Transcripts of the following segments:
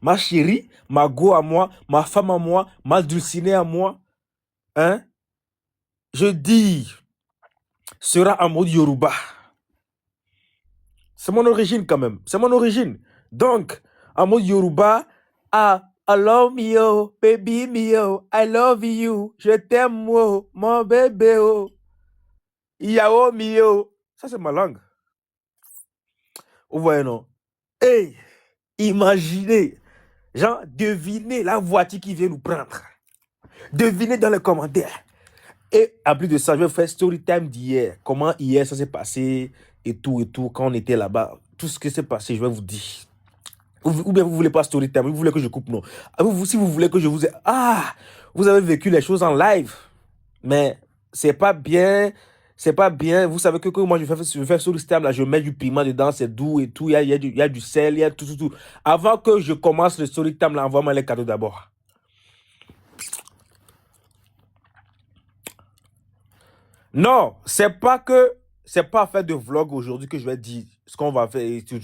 ma chérie, ma go à moi, ma femme à moi, ma dulcinée à moi, hein, je dis, sera en mode Yoruba. C'est mon origine quand même. C'est mon origine. Donc, en mode Yoruba, ah, I love me, oh, baby me, oh, I love you, je t'aime, oh, mon bébé, oh, yao me, oh. Ça, c'est ma langue. Vous voyez, non? Hey, imaginez, genre, devinez la voiture qui vient nous prendre. Devinez dans les commentaires. Et en plus de ça, je vais faire story time d'hier. Comment hier ça s'est passé et tout, quand on était là-bas. Tout ce qui s'est passé, je vais vous dire. Ou bien vous voulez pas story time, vous voulez que je coupe, non. Si vous voulez que je vous... Ah, vous avez vécu les choses en live. Mais c'est pas bien. C'est pas bien. Vous savez que moi, je fais story time, là, je mets du piment dedans, c'est doux et tout. Il y a du sel, il y a tout. Avant que je commence le story time, là, envoie-moi les cadeaux d'abord. Non, c'est pas faire de vlog aujourd'hui que je vais dire ce qu'on va faire et tout.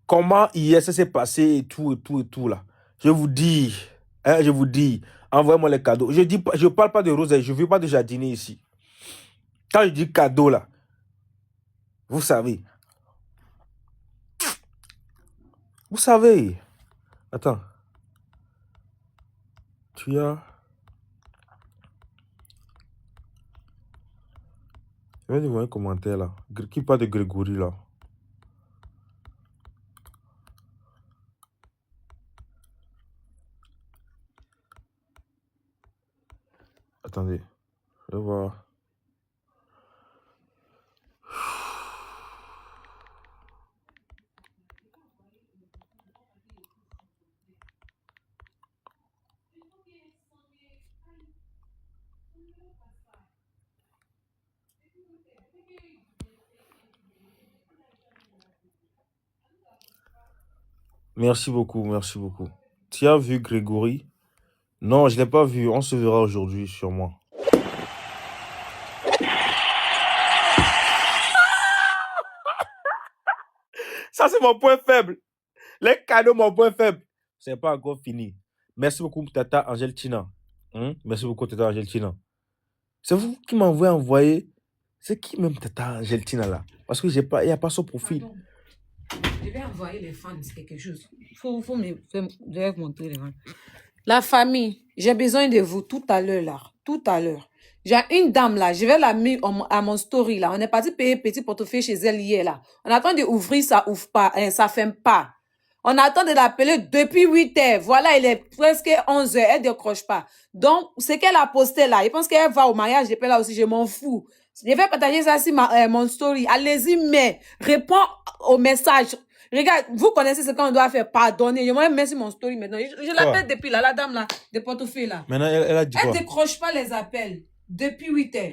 Comment hier ça s'est passé et tout là. Je vous dis, envoyez-moi les cadeaux. Je parle pas de rose, je veux pas de jardinier ici. Quand je dis cadeau là, vous savez. Vous savez. Attends. Tu as... Je vais voir un commentaire là. Qui parle de Grégory là? Attendez. Je vais voir. Merci beaucoup, merci beaucoup. Tu as vu Grégory? Non, je ne l'ai pas vu. On se verra aujourd'hui, sûrement. Ça, c'est mon point faible. Les cadeaux, mon point faible. C'est pas encore fini. Merci beaucoup, Tata Angel Tina. Merci beaucoup, Tata Angel Tina. C'est vous qui m'avez envoyé. C'est qui même Tata Angel Tina là? Parce que il n'y a pas son profil. Pardon. Je vais envoyer les fans quelque chose. Je vais vous montrer les fans. La famille, j'ai besoin de vous tout à l'heure là. Tout à l'heure. J'ai une dame là, je vais la mettre à mon story là. On est parti payer petit portefeuille chez elle hier là. On attend d'ouvrir, ça ouvre pas, ça ferme pas. On attend de l'appeler depuis 8 heures. Voilà, il est presque 11 heures, elle ne décroche pas. Donc, ce qu'elle a posté là, je pense qu'elle va au mariage, je là aussi, je m'en fous. Je vais partager ça sur mon story. Allez-y, mais réponds au message. Regarde, vous connaissez ce qu'on doit faire. Pardonnez. Je vais mettre sur mon story maintenant. Je l'appelle depuis là, la dame là, de portefeuille là. Maintenant, elle a dit quoi? Elle décroche pas les appels depuis 8 heures.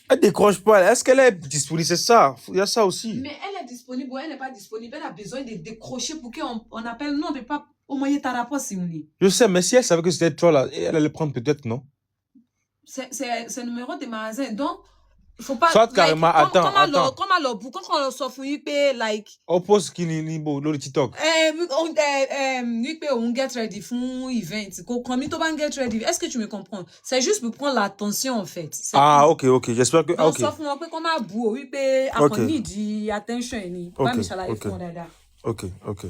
Elle décroche pas. Est-ce qu'elle est disponible? C'est ça. Il y a ça aussi. Mais elle est disponible ou elle n'est pas disponible. Elle a besoin de décrocher pour qu'on appelle. Non, mais pas au moyen de ta rapport, Simoni. Je sais, mais si elle savait que c'était toi là, elle allait prendre peut-être, non? C'est le numéro de magasin. Donc, il faut pas. Soit carrément, attends. Comme alors, quand on s'offre, like. Oppose qui n'est pas le TikTok. On get ready for event. Comme il get ready. Est-ce que tu me comprends? C'est juste pour prendre l'attention en fait. Ah, ok. J'espère que. Ok. Sauf moi, comme un bout, oui, mais Ok. attention. Ok.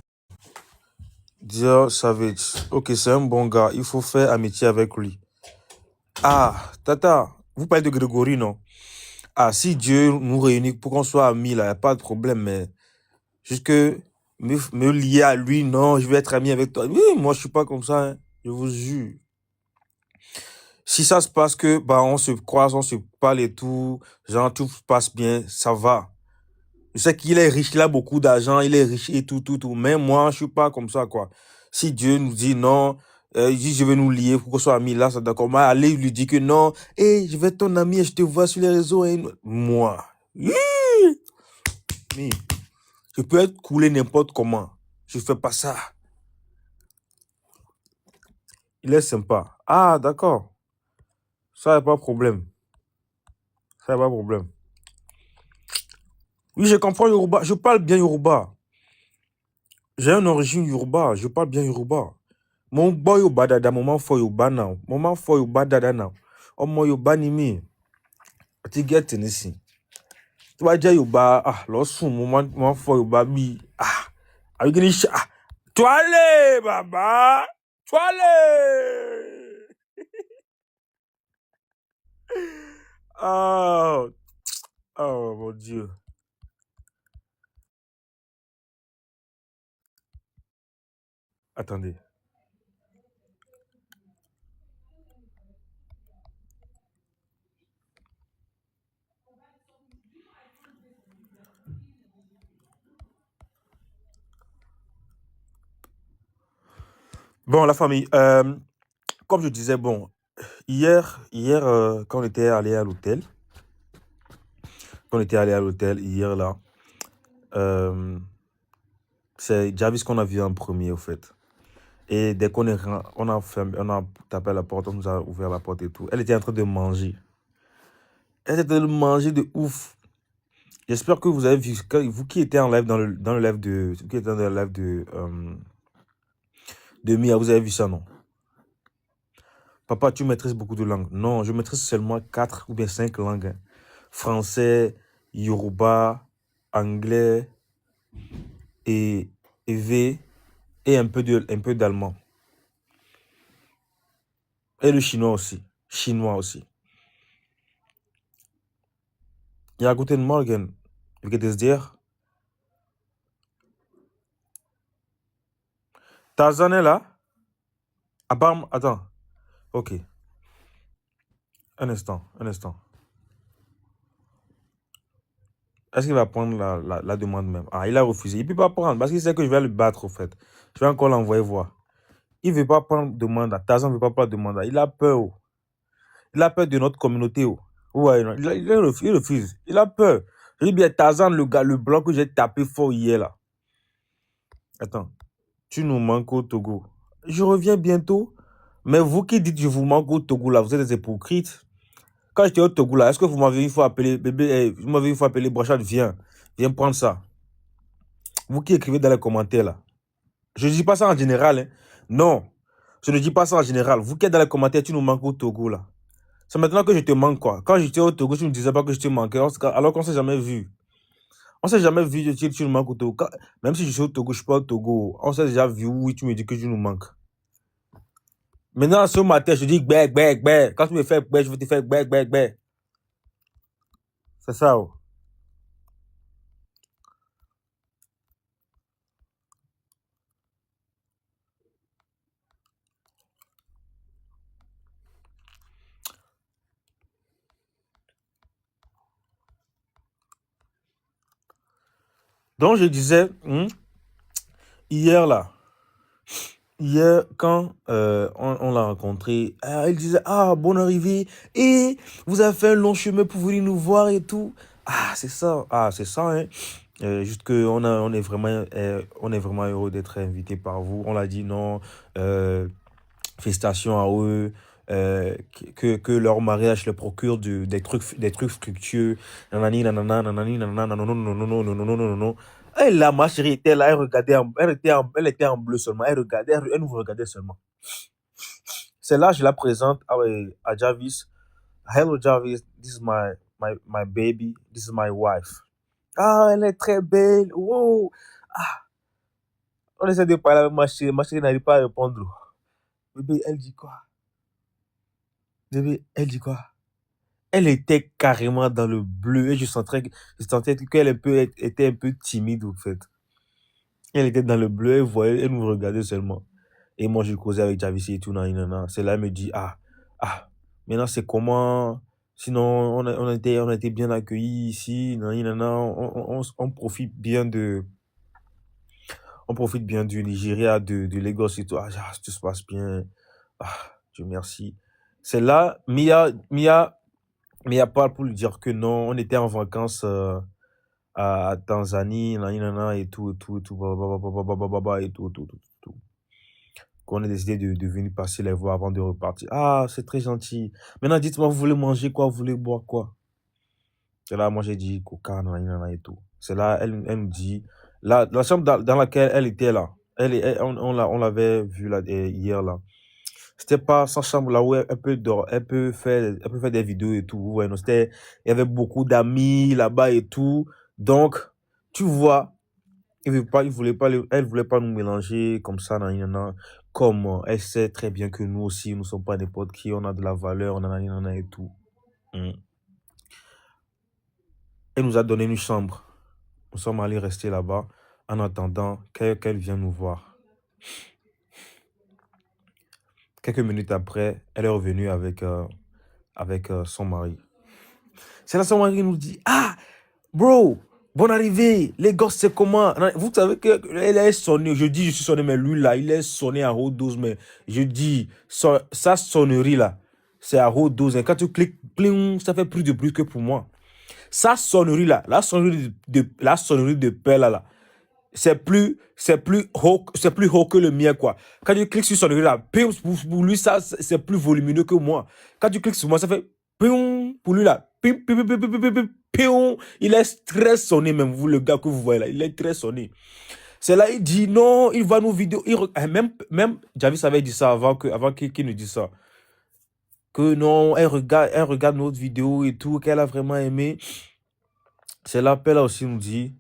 Dear Savage. Ok, c'est un bon gars. Il faut faire amitié avec lui. Ah, Tata, vous parlez de Grégory, non? Ah, si Dieu nous réunit pour qu'on soit amis, là, il n'y a pas de problème, mais jusque me lier à lui, non, je vais être ami avec toi. Oui, moi, je suis pas comme ça, hein, je vous jure. Si ça se passe que, bah, on se croise, on se parle et tout, genre, tout se passe bien, ça va. Je sais qu'il est riche, il a beaucoup d'argent, il est riche et tout. Mais moi, je suis pas comme ça, quoi. Si Dieu nous dit non, il dit je vais nous lier pour qu'on soit amis, là, c'est d'accord. Mais allez lui dire que non, hey, je vais être ton ami et je te vois sur les réseaux. Et... Moi, mais je peux être coulé n'importe comment. Je fais pas ça. Il est sympa. Ah, d'accord. Ça, y a pas de problème. Oui, je comprends Yoruba. Je parle bien Yoruba. J'ai une origine Yoruba, je parle bien Yoruba. Mon boy Yoruba dada, mon fo Yoruba now. Mon fo Yoruba dada now. Ọmọ Yoruba ni mí. Ti get nísìn. Tó bá jẹ́ Yoruba, lọ́sùn, mo fo Yoruba bí, are you getting shit? Toile, baba! Toile! Oh, mon Dieu. Attendez. Bon, la famille, comme je disais, bon, hier, quand on était allé à l'hôtel, hier là, c'est Jarvis qu'on a vu en premier, au fait. Et dès qu'on on a tapé à la porte, on nous a ouvert la porte et tout. Elle était en train de manger. Elle était en train de manger de ouf. J'espère que vous avez vu, vous qui étiez en live dans le live de, qui était dans le live de Mia, vous avez vu ça, non? Papa, tu maîtrises beaucoup de langues. Non, je maîtrise seulement 4 ou bien 5 langues. Hein. Français, Yoruba, anglais et V et un peu d'allemand. Et le chinois aussi. Ja, guten Morgen. Wie geht es dir? Tarzan est là? Attends. Ok. Un instant. Est-ce qu'il va prendre la demande même? Il a refusé. Il ne peut pas prendre parce qu'il sait que je vais le battre, au fait. Je vais encore l'envoyer voir. Il ne veut pas prendre demande. Tarzan ne veut pas prendre demande. Il a peur. Oh. Il a peur de notre communauté. Oh. Ouais, non. Il refuse. Il a peur. Je dis bien, Tarzan, le gars, le blanc que j'ai tapé fort hier, là. Attends. Tu nous manques au Togo. Je reviens bientôt. Mais vous qui dites je vous manque au Togo, là, vous êtes des hypocrites. Quand j'étais au Togo, là, est-ce que vous m'avez une fois appelé, bébé, vous m'avez une fois appelé, Brachad, viens prendre ça. Vous qui écrivez dans les commentaires, là. Je ne dis pas ça en général, hein. Non, je ne dis pas ça en général. Vous qui êtes dans les commentaires, tu nous manques au Togo, là. C'est maintenant que je te manque, quoi. Quand j'étais au Togo, tu ne me disais pas que je te manquais, alors qu'on ne s'est jamais vu. On ne s'est jamais vu, tu nous manques au Togo. Même si je suis au Togo, je ne suis pas au Togo. On s'est déjà vu, oui, tu me dis que tu nous manques. Maintenant, ce matin, je dis gbé. Quand tu me fais gbé, je vais te faire gbé. C'est ça, oh. Donc, je disais, hier, quand on l'a rencontré, il disait, bonne arrivée, et vous avez fait un long chemin pour venir nous voir et tout. C'est ça, hein. Juste que on est vraiment heureux d'être invité par vous. On l'a dit, non, félicitations à eux, que leur mariage leur procure des trucs fructueux. Nanani, nanana, nanani, nanana, non. Et là, ma chérie était là, elle était en bleu seulement, elle nous regardait seulement. C'est là, je la présente à Jarvis. Hello Jarvis, this is my baby, this is my wife. Elle est très belle, wow. On essaie de parler avec ma chérie n'arrive pas à répondre. Bébé, elle dit quoi? Elle était carrément dans le bleu et je sentais qu'elle était un peu timide, en fait. Elle était dans le bleu, elle nous regardait seulement. Et moi, je causais avec Jarvis et tout, c'est là, elle me dit, maintenant, c'est comment? Sinon, on a été bien accueillis ici, on profite bien du Nigeria, de Lagos et tout. Tout se passe bien. Dieu merci. C'est là, Mia parle pour lui dire que non, on était en vacances à Tanzanie, et tout. Qu'on a décidé de venir passer les voir avant de repartir. C'est très gentil. Maintenant, dites-moi, vous voulez manger quoi? Vous voulez boire quoi? C'est là, moi, j'ai dit coca, et tout. C'est là, elle nous dit, la chambre dans laquelle elle était là, on l'avait vue là, hier là. C'était pas sa chambre là où elle peut faire des vidéos et tout. Ouais, non, il y avait beaucoup d'amis là-bas et tout. Donc, tu vois, elle voulait pas nous mélanger comme ça, comme elle sait très bien que nous aussi, nous sommes pas n'importe qui, on a de la valeur, et tout. Elle nous a donné une chambre. Nous sommes allés rester là-bas en attendant qu'elle vienne nous voir. Quelques minutes après, elle est revenue avec son mari. C'est là son mari nous dit, ah, bro, bonne arrivée, les gosses, c'est comment? Vous savez qu'elle est sonnée, je dis, je suis sonné, mais lui là, il est sonné à haute dose, mais je dis, sa sonnerie là, c'est à haute dose. Et quand tu cliques, pling, ça fait plus de bruit que pour moi. Sa sonnerie là, la sonnerie de pelle là, c'est plus haut que le mien, quoi. Quand tu cliques sur sonnerie là, pour lui, ça, c'est plus volumineux que moi. Quand tu cliques sur moi, ça fait pour lui là. Il est très sonné, même vous, le gars que vous voyez là, il est très sonné. C'est là, il dit non, il va nous vidéo. Même Javis avait dit ça avant qu'il nous dise ça. Que non, elle regarde notre vidéo et tout, qu'elle a vraiment aimé. C'est là, Pella aussi nous dit,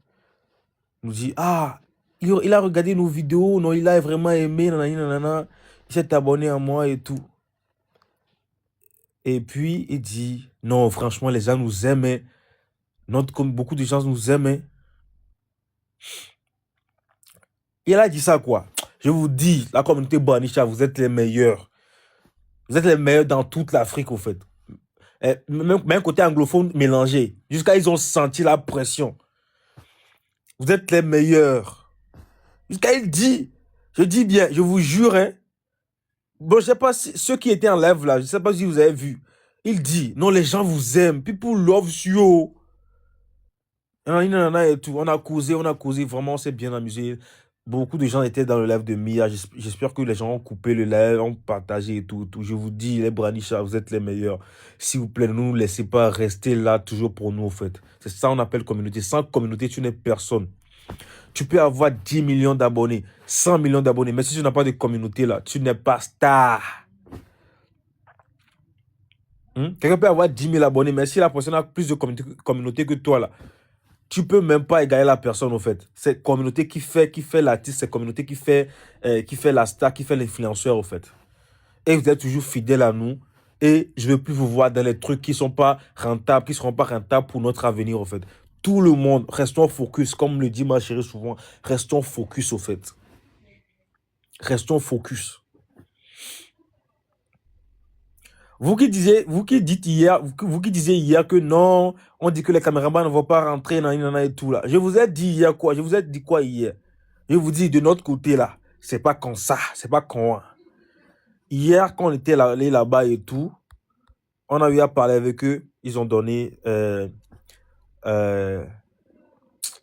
ah, il a regardé nos vidéos, non, il a vraiment aimé, nanana, il s'est abonné à moi et tout. Et puis, il dit, non, franchement, les gens nous aimaient. Comme beaucoup de gens nous aimaient. Il a dit ça, quoi. Je vous dis, la communauté Banicha, vous êtes les meilleurs. Vous êtes les meilleurs dans toute l'Afrique, au fait. Même côté anglophone mélangé. Jusqu'à ils ont senti la pression. Vous êtes les meilleurs. Jusqu'à il dit, je dis bien, je vous jure, hein. Bon, je sais pas si ceux qui étaient en live là, je sais pas si vous avez vu. Il dit, non, les gens vous aiment. People love you. Et tout. On a causé, vraiment, on s'est bien amusé. Beaucoup de gens étaient dans le live de Mia. J'espère que les gens ont coupé le live, ont partagé et tout. Je vous dis, les Branicha, vous êtes les meilleurs. S'il vous plaît, ne nous laissez pas rester là toujours pour nous, en fait. C'est ça qu'on appelle communauté. Sans communauté, tu n'es personne. Tu peux avoir 10 millions d'abonnés, 100 millions d'abonnés, mais si tu n'as pas de communauté là, tu n'es pas star. Quelqu'un peut avoir 10 000 abonnés, mais si la personne a plus de communauté que toi là, tu peux même pas égaler la personne au fait. C'est communauté qui fait l'artiste, c'est communauté qui fait la star, qui fait l'influenceur au fait. Et vous êtes toujours fidèle à nous. Et je ne veux plus vous voir dans les trucs qui ne sont pas rentables, qui ne seront pas rentables pour notre avenir au fait. Tout le monde, restons focus, comme le dit ma chérie souvent, restons focus au fait. Restons focus. Vous qui dites hier, vous qui disiez hier que non, on dit que les caméramans ne vont pas rentrer dans et tout là. Je vous ai dit hier quoi? Je vous ai dit quoi hier? Je vous dis de notre côté là, c'est pas comme ça, c'est pas con. Hier, quand on était allé là-bas et tout, on a eu à parler avec eux. Ils ont donné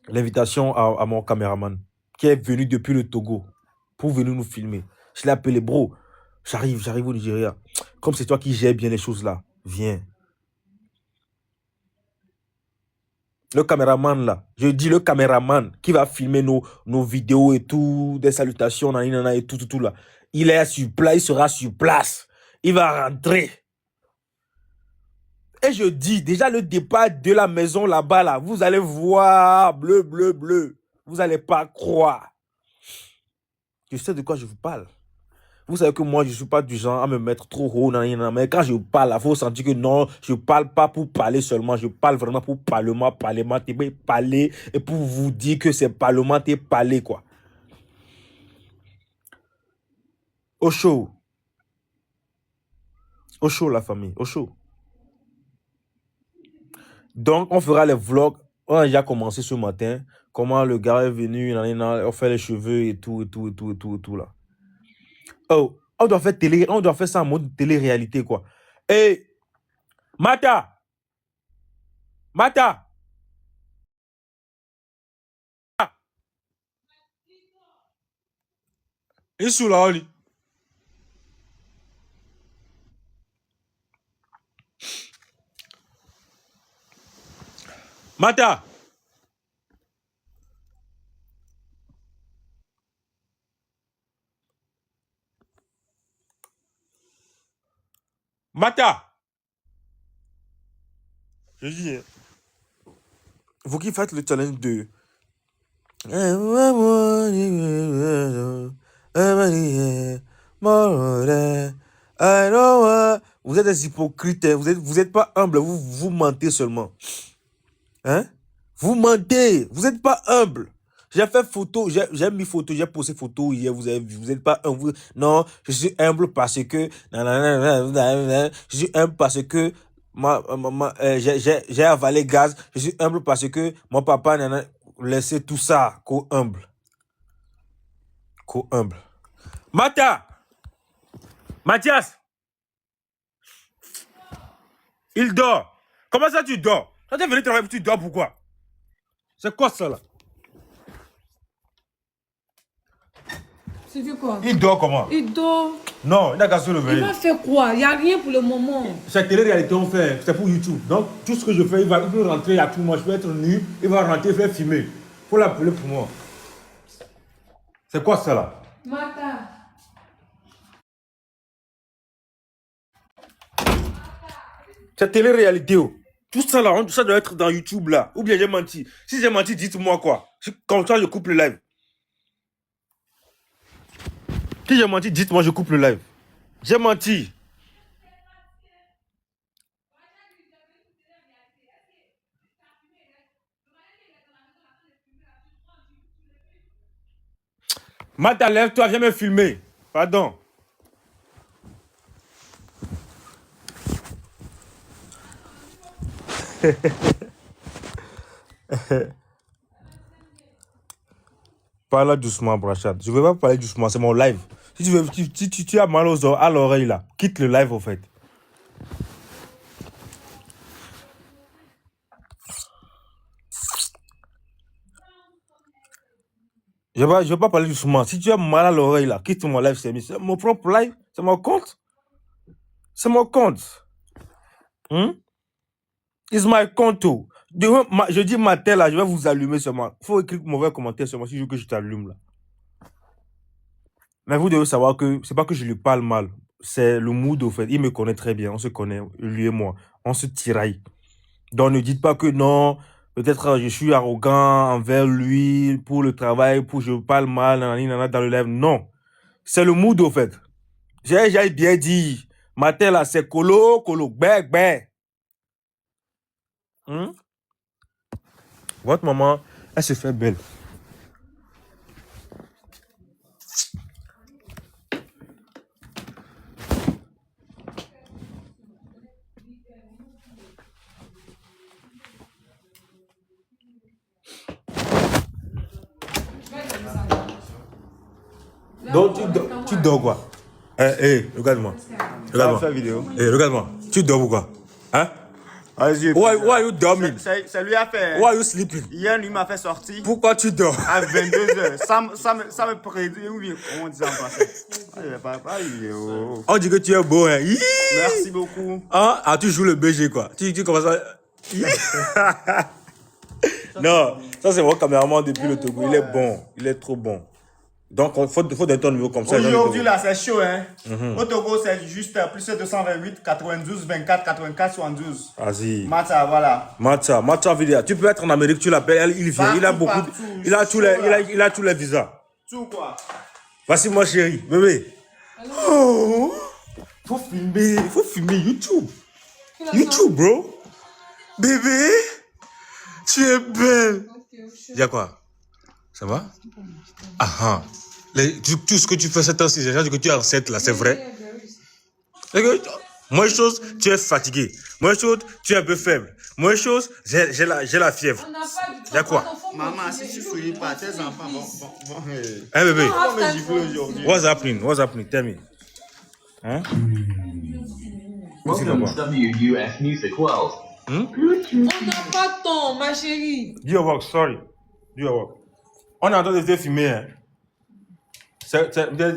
l'invitation à mon caméraman qui est venu depuis le Togo pour venir nous filmer. Je l'ai appelé, bro, j'arrive au Nigeria. Comme c'est toi qui gères bien les choses là, viens. Le caméraman là, je dis le caméraman qui va filmer nos vidéos et tout, des salutations, et tout là. Il est sur place, il sera sur place. Il va rentrer. Et je dis, déjà le départ de la maison là-bas, là, vous allez voir, bleu, bleu, bleu. Vous n'allez pas croire. Je sais de quoi je vous parle. Vous savez que moi, je ne suis pas du genre à me mettre trop haut, mais quand je parle, il faut sentir que non, je ne parle pas pour parler seulement, je parle vraiment pour parler et pour vous dire que c'est parler, quoi. Au chaud. Au chaud, la famille, au chaud. Donc, on fera les vlogs. On a déjà commencé ce matin. Comment le gars est venu, on fait les cheveux et tout, là. Oh, on doit faire ça en mode télé-réalité, quoi. Hey, Mata! Il est sous la oli. Mata! Mata. Je dis, hein, vous qui faites le challenge de... Vous êtes des hypocrites, hein. Vous êtes pas humbles, vous mentez seulement. Hein? Vous mentez, vous n'êtes pas humble. J'ai fait photo, j'ai mis photo, j'ai posté photo hier, vous avez vu, vous n'êtes pas humble. Non, je suis humble parce que... Je suis humble parce que j'ai avalé gaz. Je suis humble parce que mon papa n'a laissé tout ça. Qu'au humble. Qu'au humble. Mata! Mathias! Il dort. Comment ça tu dors? Quand tu es venu travailler, tu dors pourquoi? C'est quoi ça là? C'est du quoi? Il dort comment? Il dort. Non, il n'a qu'à se Il lever. va faire quoi? Il n'y a rien pour le moment. C'est télé-réalité, on fait. C'est pour YouTube. Donc, tout ce que je fais, il peut rentrer à tout moment. Je peux être nu, il va rentrer, faire filmer. Il faut l'appeler pour moi. C'est quoi ça là? Mata. C'est télé-réalité. Oh. Tout ça là, ça doit être dans YouTube là. Ou bien j'ai menti. Si j'ai menti, dites-moi quoi. Comme ça, je coupe le live. Si j'ai menti, dites-moi, je coupe le live. J'ai menti. Mata, lève-toi, viens me filmer. Pardon. Parle doucement, Brachad. Je ne veux pas parler doucement, c'est mon live. Si tu as mal à l'oreille là, quitte le live au fait. Je ne veux pas parler doucement. Si tu as mal à l'oreille là, quitte mon live, c'est mon propre live, c'est mon compte. C'est mon compte. It's my compte. Je dis matin là, je vais vous allumer seulement. Il faut écrire mauvais commentaire seulement si je veux que je t'allume là. Mais vous devez savoir que c'est pas que je lui parle mal. C'est le mood au fait. Il me connaît très bien. On se connaît, lui et moi. On se tiraille. Donc ne dites pas que non, peut-être je suis arrogant envers lui pour le travail, pour je parle mal dans le live. Non. C'est le mood au fait. J'ai bien dit. Matin là, c'est colo, bec. Votre maman, elle se fait belle. Donc tu dors quoi? Regarde-moi. Regarde-moi. Vidéo. Regarde-moi. Tu dors pourquoi? Hein? Vas-y. Why you dorming? Ça lui a fait. Why you sleeping? Hier, lui m'a fait sortir Pourquoi tu dors? à 22h. Ça me prédit. Oui, comment on dit en français? On dit que tu es beau, hein? Merci beaucoup. Ah, tu joues le BG, quoi. Tu commences à... Non, ça c'est mon caméraman depuis le Togo. Il est bon. Il est trop bon. Donc, il faut donner ton numéro comme ça. Aujourd'hui, là, c'est chaud, hein? Au Togo, c'est juste plus 228, 92, 24, 84, 72. Vas-y. Mata, voilà. Mata vidéo. Tu peux être en Amérique, tu l'appelles, il vient. Il a beaucoup. Il a tous les visas. Tout quoi? Voici mon chéri, bébé. Oh, faut filmer YouTube. YouTube, bro. Bébé, tu es belle. Dis quoi? Ça va? Ah. Tout ce que tu fais cette heure-ci, c'est que tu es enceinte là, c'est vrai? Moi, chose, tu es fatigué. Moi, chose, tu es un peu faible. Moi, chose, j'ai la fièvre. Dis quoi? Maman, si tu fouilles pas, tes enfants vont. Hein, bébé? What's happening? Tell me. Hein? Welcome to WUS Music World. On n'a pas de temps, ma chérie. Do your work, sorry. Do your work. On est en train de te filmer, hein? J'ai déjà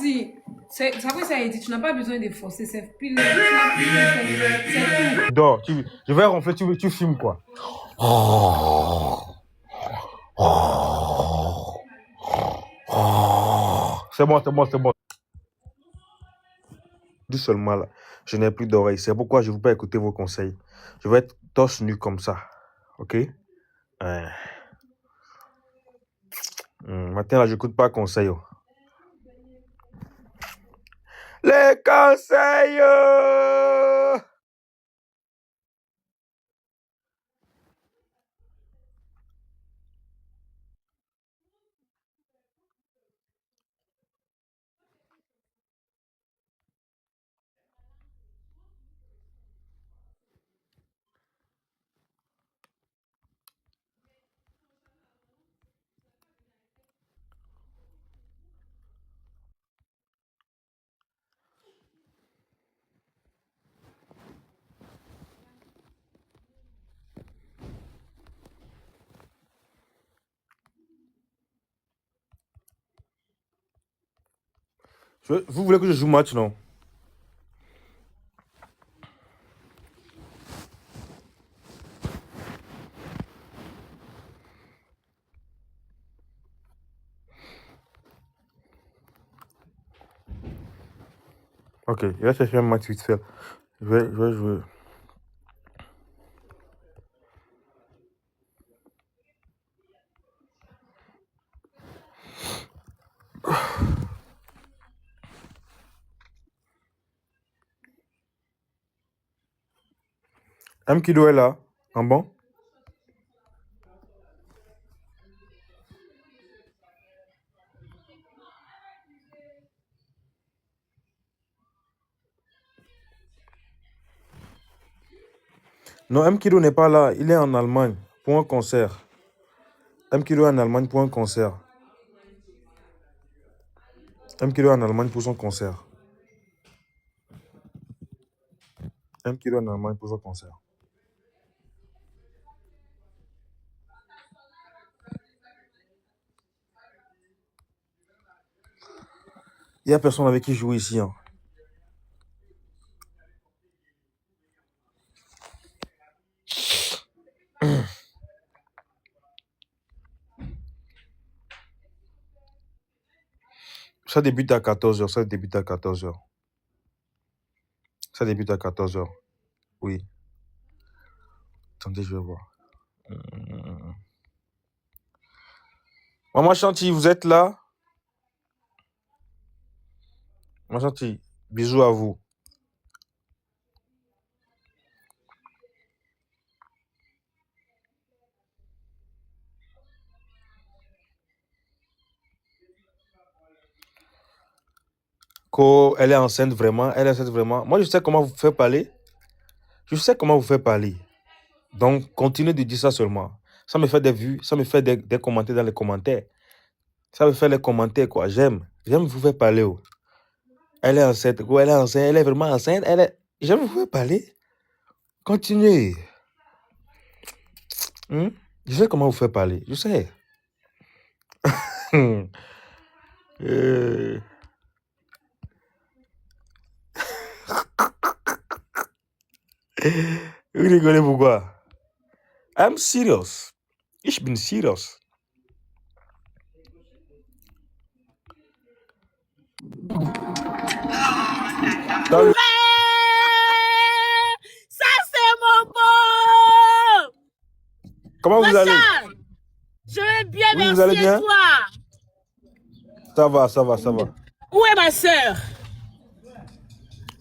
dit. Ça a dit, tu n'as pas besoin de forcer. C'est pile. C'est tout. Dors, je vais ronfler, tu filmes quoi? C'est bon. Dis seulement là. Je n'ai plus d'oreilles. C'est pourquoi je ne veux pas écouter vos conseils. Je vais être torse nu comme ça. Ok? Ouais. Maintenant, là, je n'écoute pas conseil. Oh. Les conseils! Vous voulez que je joue match, non? Ok, il va chercher un match vite fait. Je vais jouer. M. Kido est là. En bon? Non, M. Kido n'est pas là. Il est en Allemagne pour un concert. M. Kido est en Allemagne pour un concert. M. Kido est en Allemagne pour son concert. M. Kido est en Allemagne pour son concert. Il n'y a personne avec qui jouer ici. Hein. Ça débute à 14h. Ça débute à 14h. Ça débute à 14h. Oui. Attendez, je vais voir. Maman Chantilly, vous êtes là? Maman Chantilly, bisous à vous. Elle est enceinte vraiment. Elle est enceinte vraiment. Moi, je sais comment vous faire parler. Je sais comment vous faire parler. Donc, continuez de dire ça seulement. Ça me fait des vues. Ça me fait des commentaires dans les commentaires. Ça me fait les commentaires, quoi. J'aime vous faire parler. Oh. Elle est enceinte. Elle est enceinte. Elle est vraiment enceinte. J'aime vous faire parler. Continuez. Je sais comment vous faire parler. Je sais. Vous rigolez pourquoi? I'm serious. Ich bin serious. Ouais, ça c'est mon beau. Comment vous allez? Je vais bien, Oui, merci vous allez bien? et toi? Ça va, ça va, ça va. Où est ma soeur?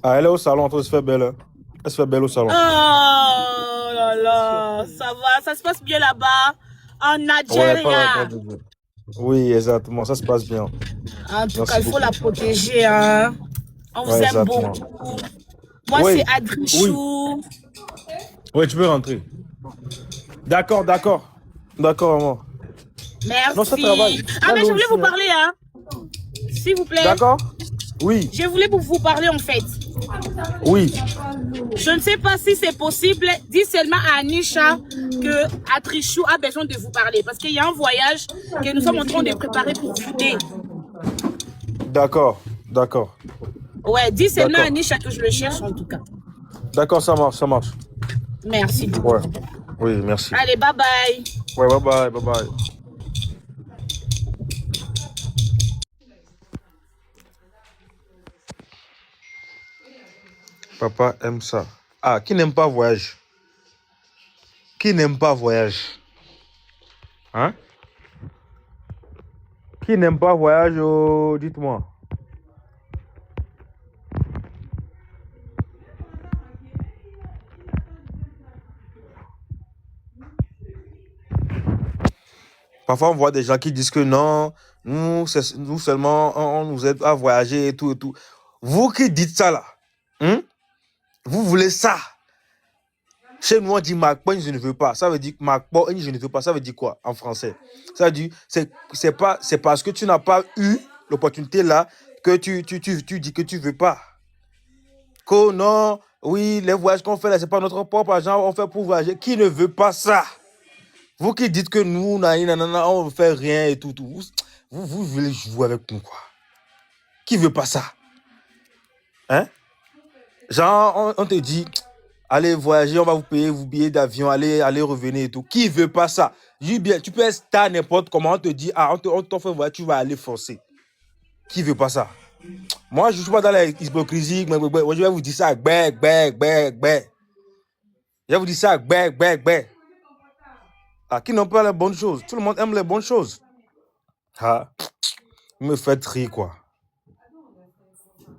Ah, elle est au salon en train de se faire belle. Hein. Elle se fait belle au salon. Oh là là, ça va, ça se passe bien là-bas, en Nigeria. Oui, exactement, ça se passe bien. En tout cas, il faut la protéger. Hein. On vous aime beaucoup. Moi, oui. c'est Adrichou. Oui, tu peux rentrer. D'accord, d'accord. D'accord, maman. Merci. Non, ça travaille. Ah, mais je voulais vous parler, hein. S'il vous plaît. D'accord. Oui. Je voulais vous parler, en fait. Oui. Je ne sais pas si c'est possible. Dis seulement à Anisha que Adrichou a besoin de vous parler. Parce qu'il y a un voyage que nous sommes en train de préparer pour vous. D'accord, d'accord. Ouais, dis seulement à Anisha que je le cherche, en tout cas. D'accord, ça marche, ça marche. Merci beaucoup. Ouais. Oui, merci. Allez, bye bye. Ouais, bye bye, bye bye. Papa aime ça. Ah, qui n'aime pas voyage? Qui n'aime pas voyage? Hein? Qui n'aime pas voyage? Oh, dites-moi. Parfois, on voit des gens qui disent que non, nous seulement, on nous aide à voyager et tout et tout. Vous qui dites ça là, hein? Vous voulez ça? Chez nous, on dit Macpoint, je ne veux pas. Ça veut dire Macpoint, je ne veux pas. Ça veut dire quoi en français? Ça veut dire, c'est parce que tu n'as pas eu l'opportunité là que tu dis que tu ne veux pas. Que non, oui, les voyages qu'on fait là, c'est pas notre propre argent, on fait pour voyager. Qui ne veut pas ça? Vous qui dites que nous, on ne fait rien et tout. Vous voulez jouer avec nous, quoi. Qui veut pas ça? Hein? Genre, on te dit, allez voyager, on va vous payer vos billets d'avion, allez revenir et tout. Qui veut pas ça? Je dis bien, tu peux être star n'importe comment, on te dit, ah, on t'en fait voyager, tu vas aller forcer. Qui veut pas ça? Moi, je ne suis pas dans l'hypocrisie, mais je vais vous dire ça, Je vais vous dire ça, Ah, qui n'ont pas les bonnes choses? Tout le monde aime les bonnes choses. Ah, vous me faites rire, quoi.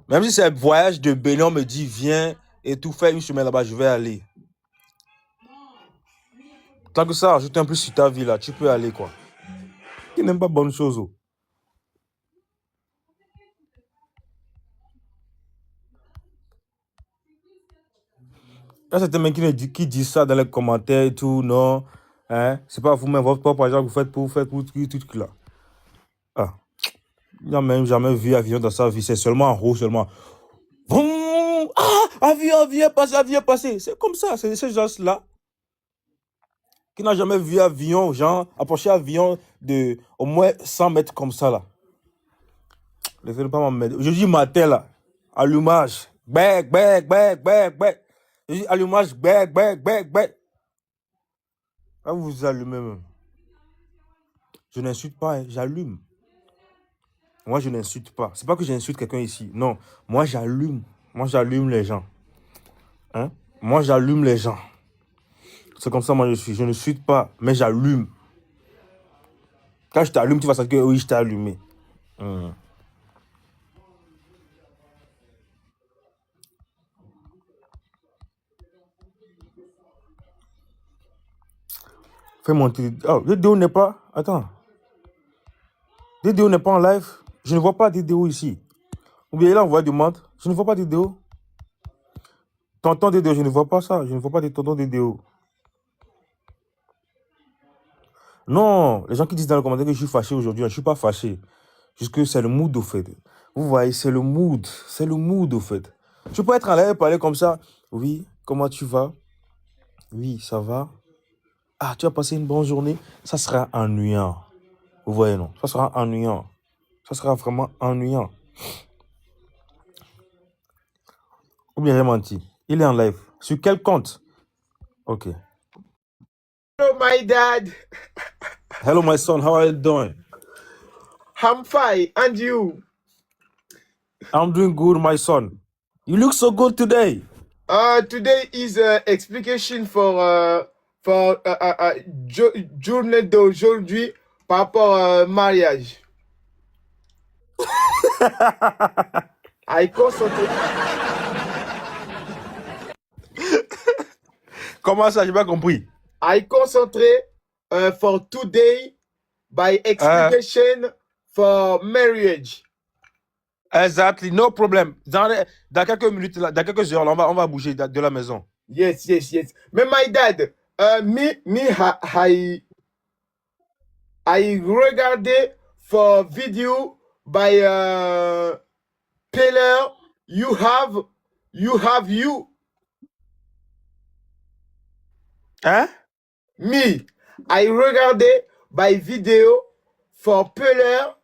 Même si c'est un voyage de Bénin, on me dit, viens et tout, fais une semaine là-bas, je vais aller. Tant que ça ajoute un plus sur ta vie, là, tu peux aller, quoi. Qui n'aime pas bonnes choses, oh. Là, c'est un mec qui dit ça dans les commentaires et tout, non. Hein? C'est pas vous-même, votre propre argent que vous faites pour tout là. Ah. Il n'a même jamais vu avion dans sa vie. C'est seulement en haut, seulement. Ah, avion passé. C'est comme ça, c'est ces gens-là qui n'ont jamais vu avion, genre, approcher avion de au moins 100 mètres comme ça, là. Ne faites pas m'emmerder. Je dis matin, là, allumage. Je dis allumage, Ah, vous vous allumez même. Je n'insulte pas, hein, j'allume. Moi, je n'insulte pas. C'est pas que j'insulte quelqu'un ici. Non, moi, j'allume. Moi, j'allume les gens. Hein? Moi, j'allume les gens. C'est comme ça, moi, je suis. Je ne suite pas, mais j'allume. Quand je t'allume, tu vas sentir que oui, je t'ai allumé. Fais monter. Oh, Dédéo n'est pas. Attends. Dédéo n'est pas en live. Je ne vois pas Dédéo ici. Ou bien il envoie du monde. Je ne vois pas Dédéo. Tonton Dédéo, je ne vois pas ça. Je ne vois pas de tonton Dédéo. Non, les gens qui disent dans le commentaire que je suis fâché aujourd'hui, je ne suis pas fâché. Juste que c'est le mood au fait. Vous voyez, c'est le mood. C'est le mood au fait. Je peux être en live et parler comme ça. Oui, comment tu vas? Oui, ça va. Ah, tu as passé une bonne journée? Ça sera ennuyant. Vous voyez, non? Ça sera ennuyant. Ça sera vraiment ennuyant. Ou bien j'ai menti. Il est en live. Sur quel compte? Ok. Hello, my dad. Hello, my son. How are you doing? I'm fine. And you? I'm doing good, my son. You look so good today. Today is explication for journée d'aujourd'hui par rapport mariage. I concentrate. Comment ça? J'ai pas compris. I concentrate for today by explication for marriage. Exactly, no problem. Dans quelques minutes, là, dans quelques heures, là, on va bouger de la maison. Yes. Mais my dad, I regarded for video by Peller. You have you. Hein? Me, I regarded by video for Peller.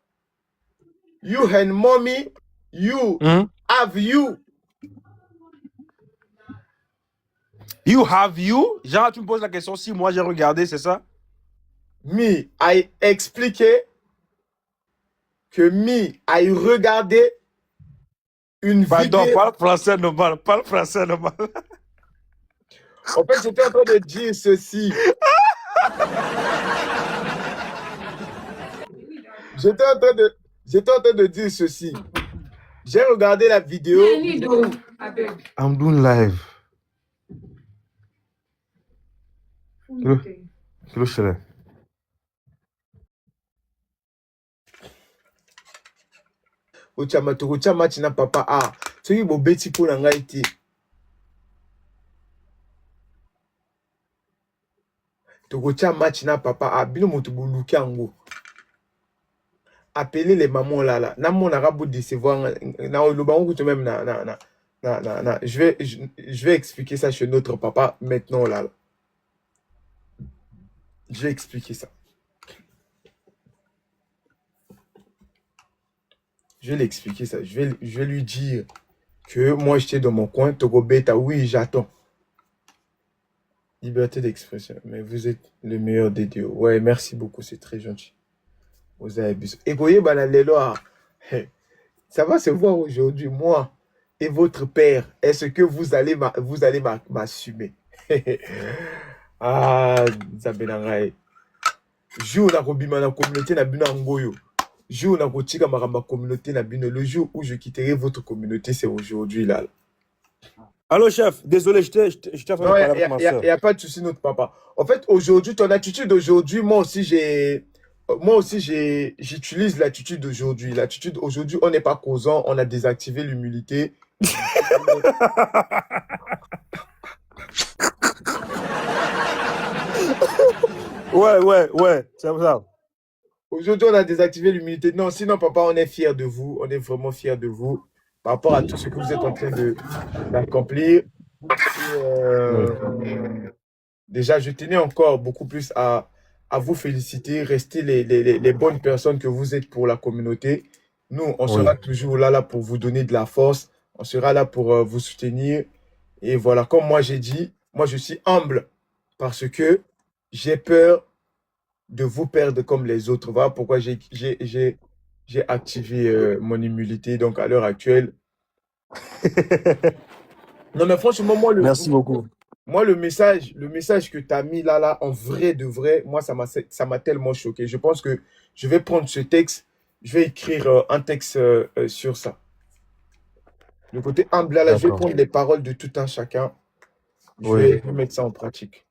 You and mommy, you have you. You have you? Genre, tu me poses la question si moi j'ai regardé, c'est ça? Me, I expliqué que me, I regardé une Pardon, vidéo. parle français normal. Parle français normal. En fait, j'étais en train de dire ceci. J'étais en train de dire ceci. J'ai regardé la vidéo. I'm doing live. Kilo shele. Ochama tokotia match na papa ah. Soki bobeti po na ngai te. Tokotia match na papa ah. Bino moto boluki yango. Appelez les mamans là. Na mon arabe décevoir. Na le bango tout même na. Je vais expliquer ça chez notre papa maintenant là. Je vais expliquer ça. Je vais l'expliquer ça. Je vais lui dire que moi j'étais dans mon coin. Togo bêta, oui, j'attends. Liberté d'expression. Mais vous êtes le meilleur des dieux. Ouais, merci beaucoup. C'est très gentil. Vous avez besoin. Et voyez, ça va se voir aujourd'hui. Moi et votre père. Est-ce que vous allez m'assumer? Ah, Zabenangaï. Jour na kobima na communauté na bino ngoyo. Jour na kotika maramba communauté na bino. Le jour où je quitterai votre communauté, c'est aujourd'hui là. Allô, chef. Désolé, je t'ai fait parler avec ma soeur. Il n'y a pas de souci, notre papa. En fait, aujourd'hui, ton attitude d'aujourd'hui, moi aussi, j'utilise l'attitude d'aujourd'hui. L'attitude aujourd'hui, on n'est pas causant, on a désactivé l'humilité. Ouais, c'est ça. Aujourd'hui, on a désactivé l'humilité. Non, sinon, papa, on est fiers de vous. On est vraiment fiers de vous par rapport à tout ce que vous êtes en train d'accomplir. Déjà, je tenais encore beaucoup plus à vous féliciter. Restez les bonnes personnes que vous êtes pour la communauté. Nous, on sera toujours là pour vous donner de la force. On sera là pour vous soutenir. Et voilà, comme moi j'ai dit, moi je suis humble parce que j'ai peur de vous perdre comme les autres. Voilà pourquoi j'ai activé mon humilité. Donc à l'heure actuelle. Non mais franchement, merci beaucoup. Moi, le message que tu as mis là, en vrai de vrai, moi, ça m'a tellement choqué. Je pense que je vais prendre ce texte, je vais écrire un texte sur ça. Le côté humble là, je vais prendre les paroles de tout un chacun. Je vais mettre ça en pratique.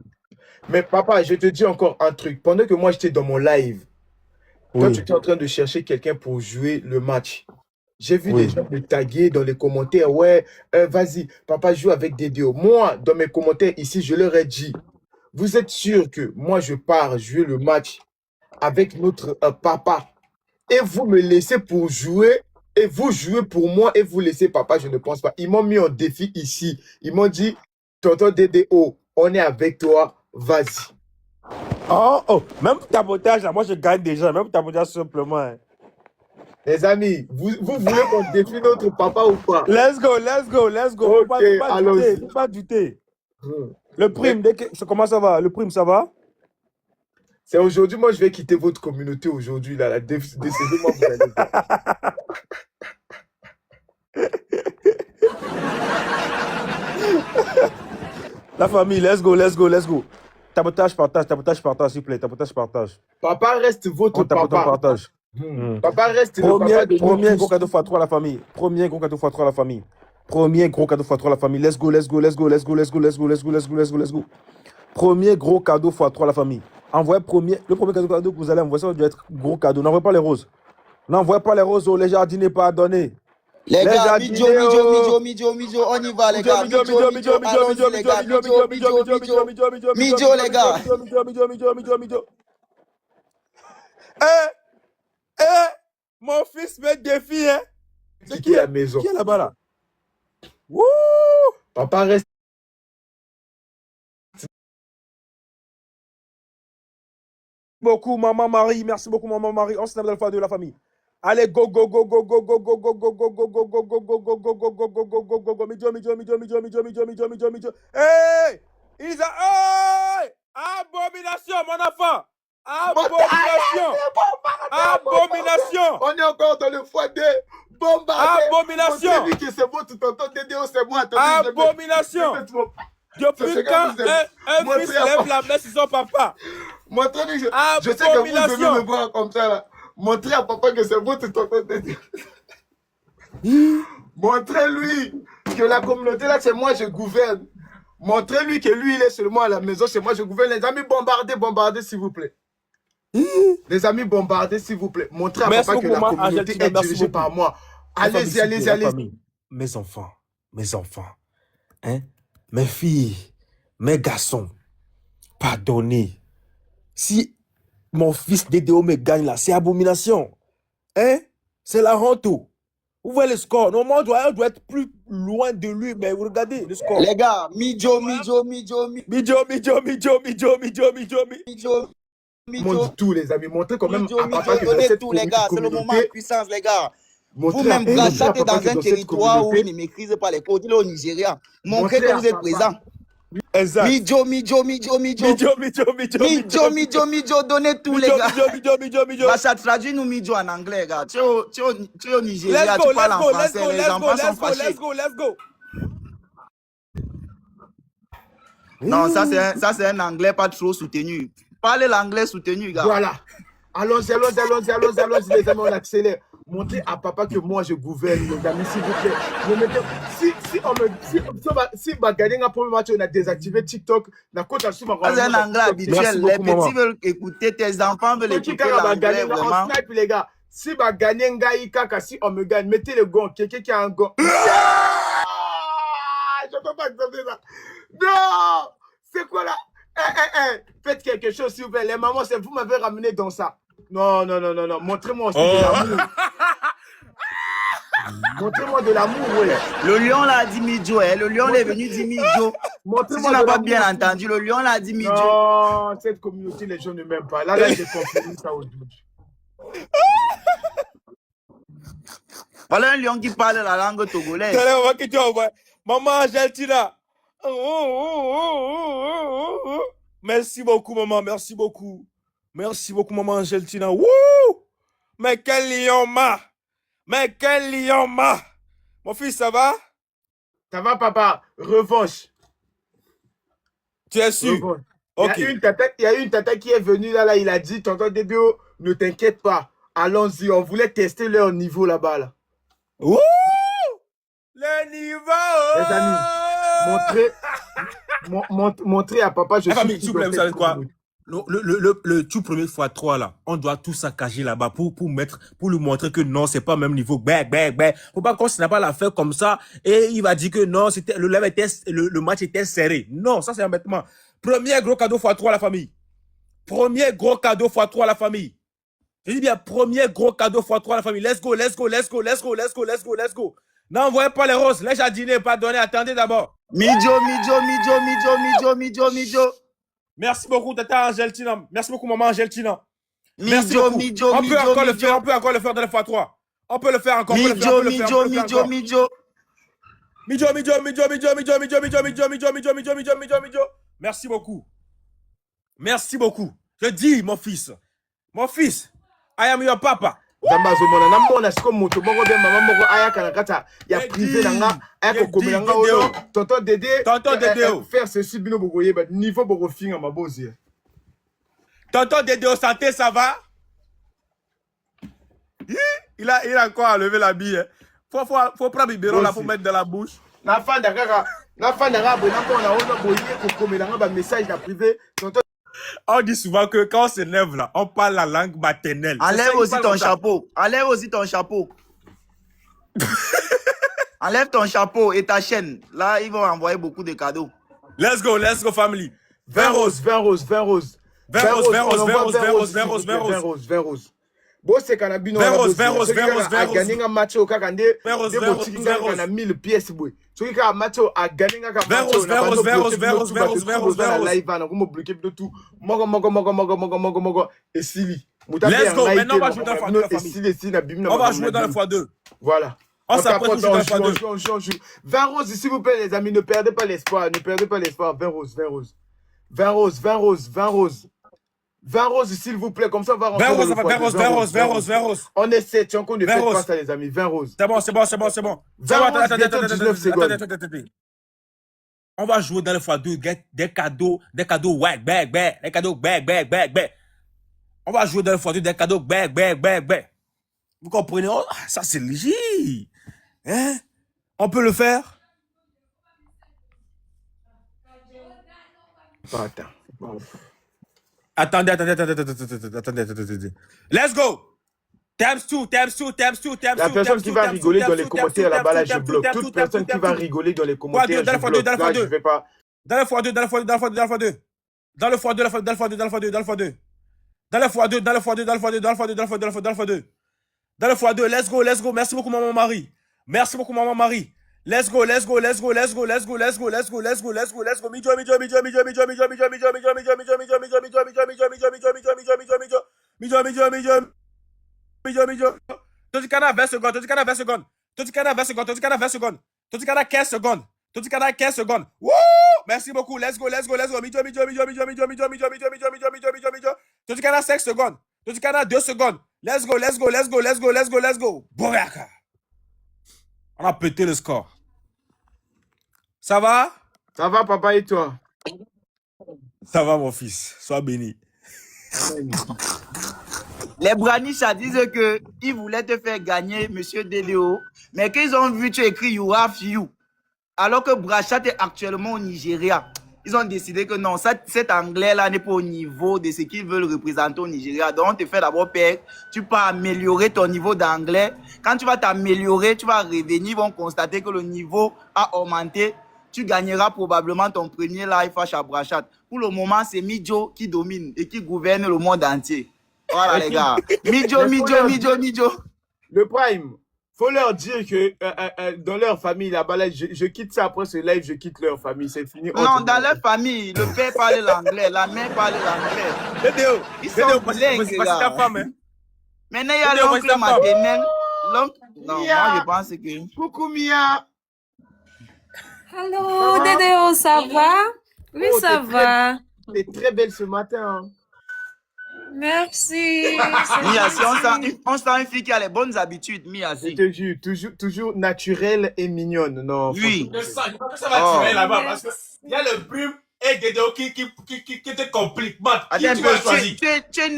Mais papa, je te dis encore un truc. Pendant que moi, j'étais dans mon live, toi, tu étais en train de chercher quelqu'un pour jouer le match. J'ai vu des gens me taguer dans les commentaires. Ouais, vas-y, papa joue avec Dédéo. Moi, dans mes commentaires ici, je leur ai dit, vous êtes sûr que moi, je pars jouer le match avec notre papa et vous me laissez pour jouer et vous jouez pour moi et vous laissez papa? Je ne pense pas. Ils m'ont mis en défi ici. Ils m'ont dit, tonton Dédéo, on est avec toi, vas-y. Oh, même tapotage, là, moi, je gagne déjà. Même tapotage simplement. Hein. Les amis, vous voulez qu'on défie notre papa ou pas? Let's go. Ok, allons-y. Faut pas douter. Le prime, comment ça va? Le prime, ça va? C'est aujourd'hui, moi, je vais quitter votre communauté aujourd'hui, là. Décidément, vous allez voir. La famille, let's go. Tapotage, partage, s'il vous plaît. Tapotage, partage. Papa reste votre papa. Partage. Papa reste le papa de premier gros cadeau x3 à la famille. Premier gros cadeau x3 à la famille. Let's go. Premier gros cadeau x3 à la famille. Envoyez le premier cadeau que vous allez envoyer, ça doit être gros cadeau. N'envoyez pas les roses. N'envoyez pas les roses, les jardiniers pas à donner. Les gars, Midjo, on y va les gars. Midjo, les gars. Midjo, les gars. Mon fils met défi, hein. C'est qui à la maison? Qui est là-bas là? Wouh! Papa reste. Beaucoup, maman Marie. Merci beaucoup, maman Marie. On se lève dans le de la famille. Allez, go. Midjo. Hey! Hey! Abomination, mon enfant! Abomination. Abomination. On est encore dans le x2. Bombardé. Abomination. Montrez-lui que c'est votre tonton Dédéo, c'est moi. Attendez, Abomination. Depuis quand un fils lève la main sur son papa? Montrez-lui que je sais que vous devez me voir comme ça là. Montrez à papa que c'est votre tonton Dédéo. Montrez-lui que la communauté là, c'est moi, je gouverne. Montrez-lui que lui, il est seulement à la maison, c'est moi, je gouverne. Les amis, bombardez, s'il vous plaît. Les amis, bombardez, s'il vous plaît. Montrez à papa que la communauté est dirigée par moi. Allez-y, allez-y, allez-y. Mes enfants, hein? Mes filles, mes garçons, pardonnez. Si mon fils Dédéo me gagne là, c'est abomination. Hein? C'est la honte. Vous voyez le score. Normalement, on doit être plus loin de lui, mais vous regardez le score. Les gars, Mijo. Montre tout, les amis. Montrez quand même à papa que Donnez tout, les gars. C'est le moment de puissance, les gars. Vous-même, grâchâtez dans un territoire où il ne maîtrise pas les codes. Il est au Nigeria. Montrez que vous êtes présent. Exact. Mijo. Donnez tout, les gars. Mijo. Bah, ça traduit nous Mijo en anglais, gars. Tu es au Nigeria, tu parles en français. Les enfants sont fâchés. Let's go. Non, ça c'est un anglais pas trop soutenu. Parlez l'anglais soutenu, gars. Voilà. Allons-y, les amis, on accélère. Montrez à papa que moi je gouverne, les amis, s'il vous plaît. Si on va gagner un premier match, on a désactivé TikTok. C'est un anglais habituel. Les petits veulent écouter, tes enfants veulent écouter l'anglais, vraiment. On snipe, les gars. Si on va gagner un gars, si on me gagne, mettez le gong. Quelqu'un qui a un gong. Je ne peux pas accepter ça. Non! C'est quoi là? Faites quelque chose, s'il vous plaît. Les mamans, c'est vous m'avez ramené dans ça. Non. Montrez-moi aussi de l'amour. Montrez-moi de l'amour, ouais. Le lion l'a dit Mijo, hein. Le lion est venu dire Mijo. Si tu n'as pas bien entendu, le lion l'a dit Mijo. Non, cette communauté, les gens ne m'aiment pas. Là, j'ai compris ça aujourd'hui. Voilà un lion qui parle la langue togolaise. Maman Argentina. Merci beaucoup, maman. Merci beaucoup, maman Argentina. Wouh! Mais quel lion, Mon fils, ça va? Ça va, papa? Revanche. Tu es sûr? Revanche. Ok. Il y a une tata qui est venue là, il a dit, tonton Dédéo, ne t'inquiète pas. Allons-y, on voulait tester leur niveau là-bas. Là. Wouh! Le niveau! Les amis, montrez à papa, je suis... S'il vous plaît, vous savez quoi? Le tout premier x3 là, on doit tout saccager là-bas pour lui montrer que non, c'est pas même niveau. Faut pas qu'on n'a pas l'affaire comme ça et il va dire que non, c'était le match était serré. Non, ça c'est un bêtement. Premier gros cadeau x3 à la famille. Premier gros cadeau x3 à la famille. Je dis bien premier gros cadeau x3 à la famille. Let's go. N'envoyez pas les roses, les jardiniers, pardonnez, attendez d'abord. Mijo. Merci beaucoup, tata Angeltina. Merci beaucoup, maman Angeltina. Mijo. On peut encore le faire dans le x3. On peut le faire encore. Mijo. Merci beaucoup. Je dis, mon fils, I am your papa. Tonton Dédé faire ceci niveau Tonton Dédé au santé, ça va? Il a encore à lever la bille. Faut prendre le biberon là pour mettre dans la bouche. On dit souvent que quand on s'énerve là, on parle la langue maternelle. Enlève aussi ton chapeau. Enlève ton chapeau et ta chaîne. Là, ils vont envoyer beaucoup de cadeaux. Let's go, family. Vin rose. Bon, c'est qu'on a bien a gagné un match au Kakande. On a mis le pièce. Tu as match à gagner un match. Let's go. Maintenant, on va jouer dans le x2. On va jouer dans le x2. Voilà. On s'apprête pour jouer dans le x2. Vin rose, s'il vous plaît, les amis. Ne perdez pas l'espoir. Vin rose. Vin rose, s'il vous plaît, comme ça on va rentrer Vin dans rose, le foyer. vin rose. On essaie, tu encore ne Vin faites rose. pas ça, les amis. Vin rose. C'est bon. Vin rose, bientôt 19 secondes. Attendez. On va jouer dans le x2 des cadeaux whack, bag. Des cadeaux bag. On va jouer dans le x2 des cadeaux bag. Vous comprenez? Oh, ça, c'est léger. Hein? On peut le faire? Attends. Attendez. Let's go! Times two. La personne qui va rigoler dans les commentaires, là-bas, là, je bloque. Toute personne qui va rigoler dans les commentaires, je bloque. Là, je vais pas... Dans le x2. Dans le x2. Let's go. Merci beaucoup, maman Marie. Let's go. Mijo. Totikana 20 secondes. Totikana 15 secondes. Woo! Merci beaucoup. Let's go. Mijo. Totikana 5 secondes. Totikana 2 secondes. Let's go. Boyaka. On a pété le score. Ça va? Ça va, papa, et toi? Ça va, mon fils. Sois béni. Les Branicha disent qu'ils voulaient te faire gagner, monsieur Dédéo, mais qu'ils ont vu tu écris You Have You. Alors que Brachat est actuellement au Nigeria. Ils ont décidé que non, cet anglais-là n'est pas au niveau de ce qu'ils veulent représenter au Nigeria. Donc, on te fait d'abord perdre. Tu peux améliorer ton niveau d'anglais. Quand tu vas t'améliorer, tu vas revenir. Ils vont constater que le niveau a augmenté. Tu gagneras probablement ton premier live face à Brachat. Pour le moment, c'est Mijo qui domine et qui gouverne le monde entier. Voilà, les gars. Mijo. Le Prime, faut leur dire que dans leur famille, là-bas, là, je quitte ça après ce live, je quitte leur famille, c'est fini. Non, dans leur famille, le père parle l'anglais, la mère parle l'anglais. Ils sont bilingues, les gars. Maintenant, il y a l'oncle maternel. Non, moi, je pense que... Coucou, Mia. Allô, Dédéo, ça va? Oui, ça va. T'es très belle ce matin. Hein. Merci. Mia, si on sent une fille qui a les bonnes habitudes, Mia, si. Je te jure, toujours naturelle et mignonne. Non, oui. Ça va tirer là-bas parce qu'il y a le brume et Dédéo qui te complique. Qui tu vas choisir? Tu es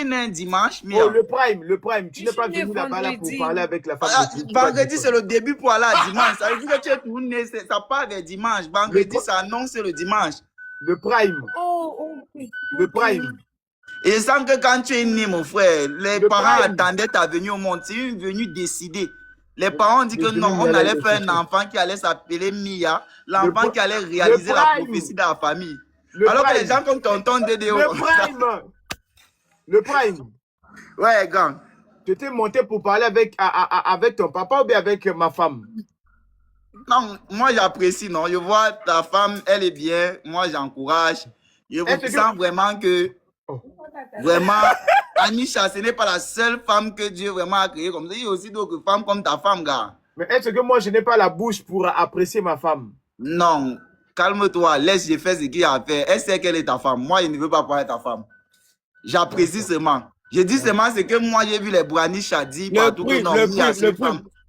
né un dimanche, Mia. Oh, le Prime, tu n'es pas venu là-bas là pour parler avec la femme. Vendredi, c'est le début pour aller à dimanche. Ça veut dire que tu es tout né, ça part vers dimanche. Vendredi, ça annonce le dimanche. Le Prime. Le Prime. Et je sens que quand tu es né, mon frère, les parents attendaient ta venue au monde. C'est une venue décidée. Les parents ont dit que non, on allait faire un enfant qui allait s'appeler Mia, l'enfant qui allait réaliser la prophétie de la famille. Alors que les gens comme tonton Dédéo. Le Prime. Ouais, gang. Tu t'es monté pour parler avec ton papa ou bien avec ma femme? Non, moi j'apprécie, non. Je vois ta femme, elle est bien. Moi j'encourage. Je sens vraiment que... Vraiment, Anisha, ce n'est pas la seule femme que Dieu vraiment a créée comme ça. Il y a aussi d'autres femmes comme ta femme, gars. Mais est-ce que moi, je n'ai pas la bouche pour apprécier ma femme? Non, calme-toi, laisse, je fais ce qu'il y a à faire. Elle sait qu'elle est ta femme. Moi, je ne veux pas parler de ta femme. J'apprécie seulement. Je dis seulement ce que moi, j'ai vu les Branicha dire partout que non,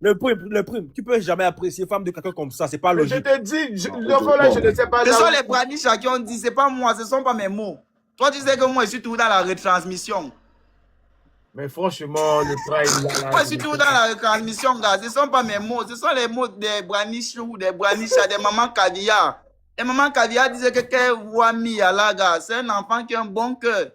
le prime, tu peux jamais apprécier femme de quelqu'un comme ça, c'est pas logique. Je te dis, je ne sais pas. Ce sont les Branicha qui ont dit, c'est pas moi, ce sont pas mes mots. Toi, tu sais que moi, je suis toujours dans la retransmission. Mais franchement, le Prime... Moi, je suis toujours dans la retransmission, gars. Ce ne sont pas mes mots. Ce sont les mots des Branichou, des Branicha, des mamans caviar. Les mamans caviar disaient que qu'elle voit Mia là, gars. C'est un enfant qui a un bon cœur.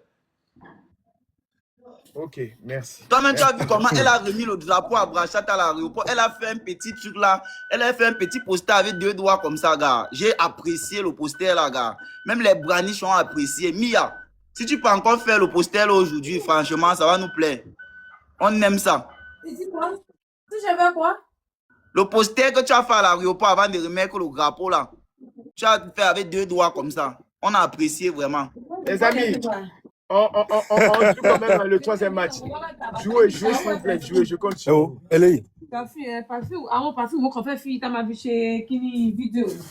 Ok, merci. Toi-même, tu as vu comment elle a remis le drapeau à Brachat à l'aéroport. Elle a fait un petit truc là. Elle a fait un petit poster avec 2 doigts comme ça, gars. J'ai apprécié le poster là, gars. Même les Braniches ont apprécié. Mia, si tu peux encore faire le poster là aujourd'hui, franchement, ça va nous plaire. On aime ça. Tu dis quoi? Tu savais quoi? Le poster que tu as fait à l'aéroport avant de remettre le drapeau là. Tu as fait avec 2 doigts comme ça. On a apprécié vraiment. Les amis. On joue quand même le 3e match. Jouez, s'il vous plaît, jouez, je compte sur vous.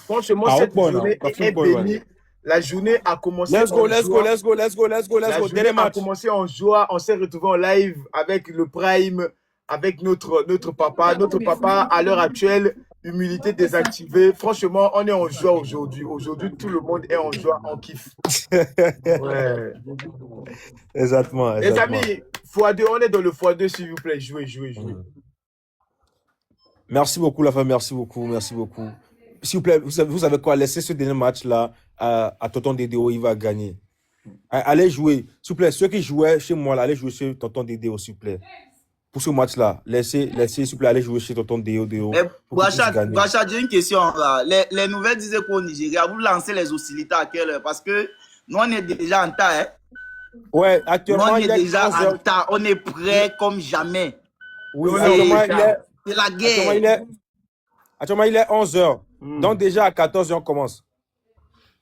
Franchement, cette journée est bénie. La journée a commencé Let's go, en let's go, joie. let's go, let's go, let's go, let's La go. journée Dernier a match. commencé en joie. On s'est retrouvés en live avec le Prime, avec notre papa. Notre papa, à l'heure actuelle, humilité désactivée. Franchement, on est en joie aujourd'hui. Aujourd'hui, tout le monde est en joie, en kiff. Ouais. Exactement, Les exactement. amis, x2, on est dans le x2, s'il vous plaît. Jouez, jouez, jouez. Merci beaucoup, la femme. Merci beaucoup, merci beaucoup. S'il vous plaît, vous savez quoi? Laissez ce dernier match-là à Tonton Dédéo, il va gagner. Allez jouer. S'il vous plaît, ceux qui jouaient chez moi, là, allez jouer chez Tonton Dédéo, s'il vous plaît. Pour ce match-là, laissez, s'il vous plaît, aller jouer chez Tonton Dédéo. Mais Pour qu'il puisse gagner. Brachat, j'ai une question. Là. Les nouvelles disaient qu'au Nigeria, vous lancez les hostilités à quelle heure? Parce que nous, on est déjà en temps. Hein? Ouais, Nous, actuellement, on il est est déjà 11 en heures. temps. On est prêt comme jamais. Oui, On est actuellement, en il est, C'est la actuellement, il guerre. est, actuellement, il est 11 heures. Donc, déjà, à 14 heures, on commence.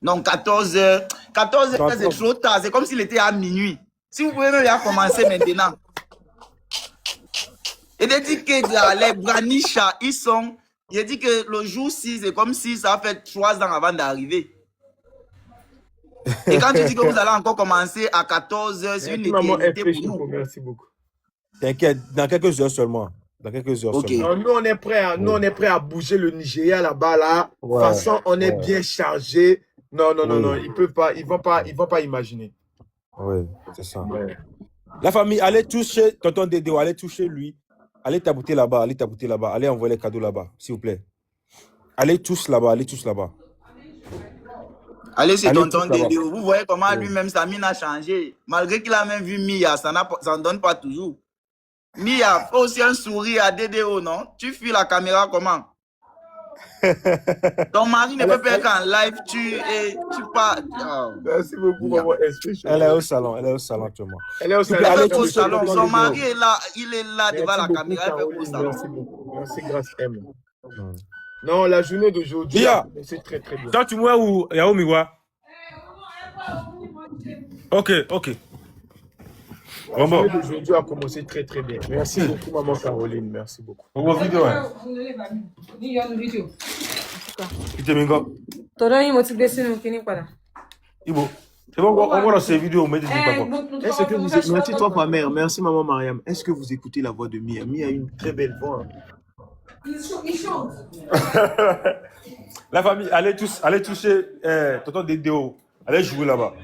Donc, 14 heures. 14 heures, c'est 14. trop tard. C'est comme s'il était à minuit. Si vous pouvez même commencer maintenant. Et il dit que là, les Branicha, ils sont. Il dit que le jour 6, c'est comme si ça fait 3 ans avant d'arriver. Et quand tu dis que vous allez encore commencer à 14 heures, c'est une Merci, maman éternité FP pour Choco, nous. merci beaucoup. T'inquiète, dans quelques heures seulement. Dans quelques heures Ok. seulement. Non, nous, on est prêts. Hein. Nous, on est prêts à bouger le Nigeria là-bas. Là. De toute Ouais, façon, on est ouais. bien chargé. Non, non, non, Oui. non. Ils peuvent pas. Ils vont pas imaginer. Oui, c'est ça. Ouais. La famille, allez toucher Tonton Dédéo, allez toucher lui. Allez tapoter là-bas, allez tapoter là-bas. Allez envoyer les cadeaux là-bas, s'il vous plaît. Allez tous là-bas, allez tous là-bas. Allez, c'est Allez tonton tous là-bas. Dédéo. Vous voyez comment Oui. lui-même, sa mine a changé. Malgré qu'il a même vu Mia, ça ne donne pas toujours. Mia, faut aussi un sourire à Dédéo, non? Tu fuis la caméra comment? Ton mari ne peut pas être en live, tu pars. Oh. Merci beaucoup, Mia. maman FP Choco. Elle est au salon actuellement. Elle est au S'il vous salon. plaît, Elle allez fait beau toucher salon. Tonton Son Dédéo. mari est là, il est là devant Merci la beaucoup, caméra, elle fait beau Caroline. salon. Merci beaucoup. Merci, grâce M. Non, la journée d'aujourd'hui, Dia, c'est très, très bien. toi tu vois où Yao Miwa? Ok, ok. La Bon, bon. journée d'aujourd'hui a commencé très, très bien. Merci beaucoup, maman Caroline. Merci beaucoup. On voit vidéo, hein. Il te mingo. Todo hii motivation ukinipa. Ibo. C'est bon, on voit dans ces vidéos, mais dis pas quoi. Est-ce que vous écoutez, merci toi, ma mère. Merci, maman Mariam. Est-ce que vous écoutez la voix de Mia? Mia a une très belle voix. La famille, allez toucher Tonton Dédéo. Allez jouer là-bas.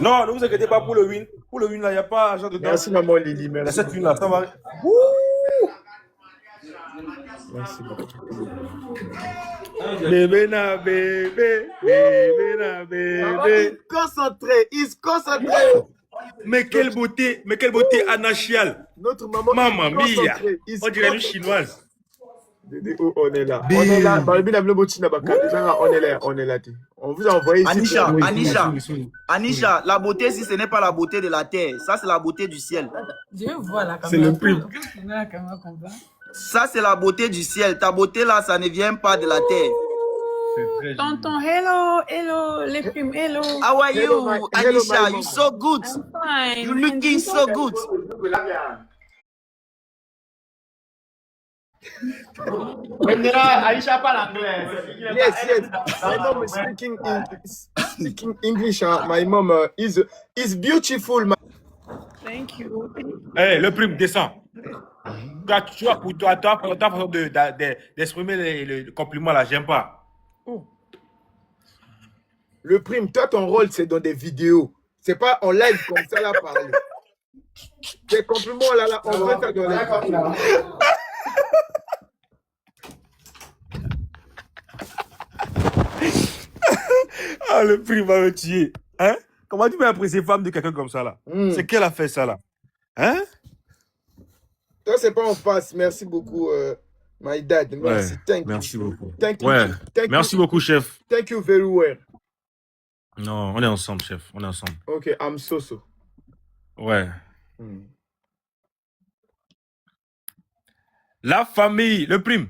Non, ne vous inquiétez pas pour le win. Pour le win, là, il n'y a pas genre dedans. Merci, maman Lily. Il y a Merci. cette win-là, ça va. Merci beaucoup. Bébé na bébé, bébé na bébé. Concentré, il se concentré. Mais quelle beauté anachiale. Notre maman. Maman il se mia. concentré, il se On dirait une concentré. chinoise. Oh, on est là. On est là. Barbie n'a pas botti, déjà, on est là. On est là. On vous a envoyé ici. Anisha, la beauté ici, ce n'est pas la beauté de la terre. Ça, c'est la beauté du ciel. Je vois la caméra. C'est le prix. La caméra comme ça. Ça, c'est la beauté du ciel. Ta beauté là, ça ne vient pas de la terre. Tonton, hello, les primes, hello. How are Hello, you, hello, Anisha? my You mom. so good. Fine. You looking so good. Aïcha parle anglais. Yes. My mom is speaking English. My mom is beautiful. Thank you. Eh, le prime, descend. Tu vois, pour toi, ta façon d'exprimer le compliment là, j'aime pas. Le prime, toi, ton rôle, c'est dans des vidéos. C'est pas en live comme ça, là, parler. Tes compliments, là, on veut ça dans les vidéos. Ah, le prime va me tuer. Hein? Comment tu peux apprécier femme de quelqu'un comme ça là? C'est qu'elle a fait ça là? Hein? Toi, c'est pas en face. Merci beaucoup, my dad. Merci. Thank you. Merci beaucoup. Thank you. Ouais. Thank Merci you. beaucoup, chef. Thank you very well. Non, on est ensemble, chef. On est ensemble. Okay, I'm so. Ouais. La famille, le prime.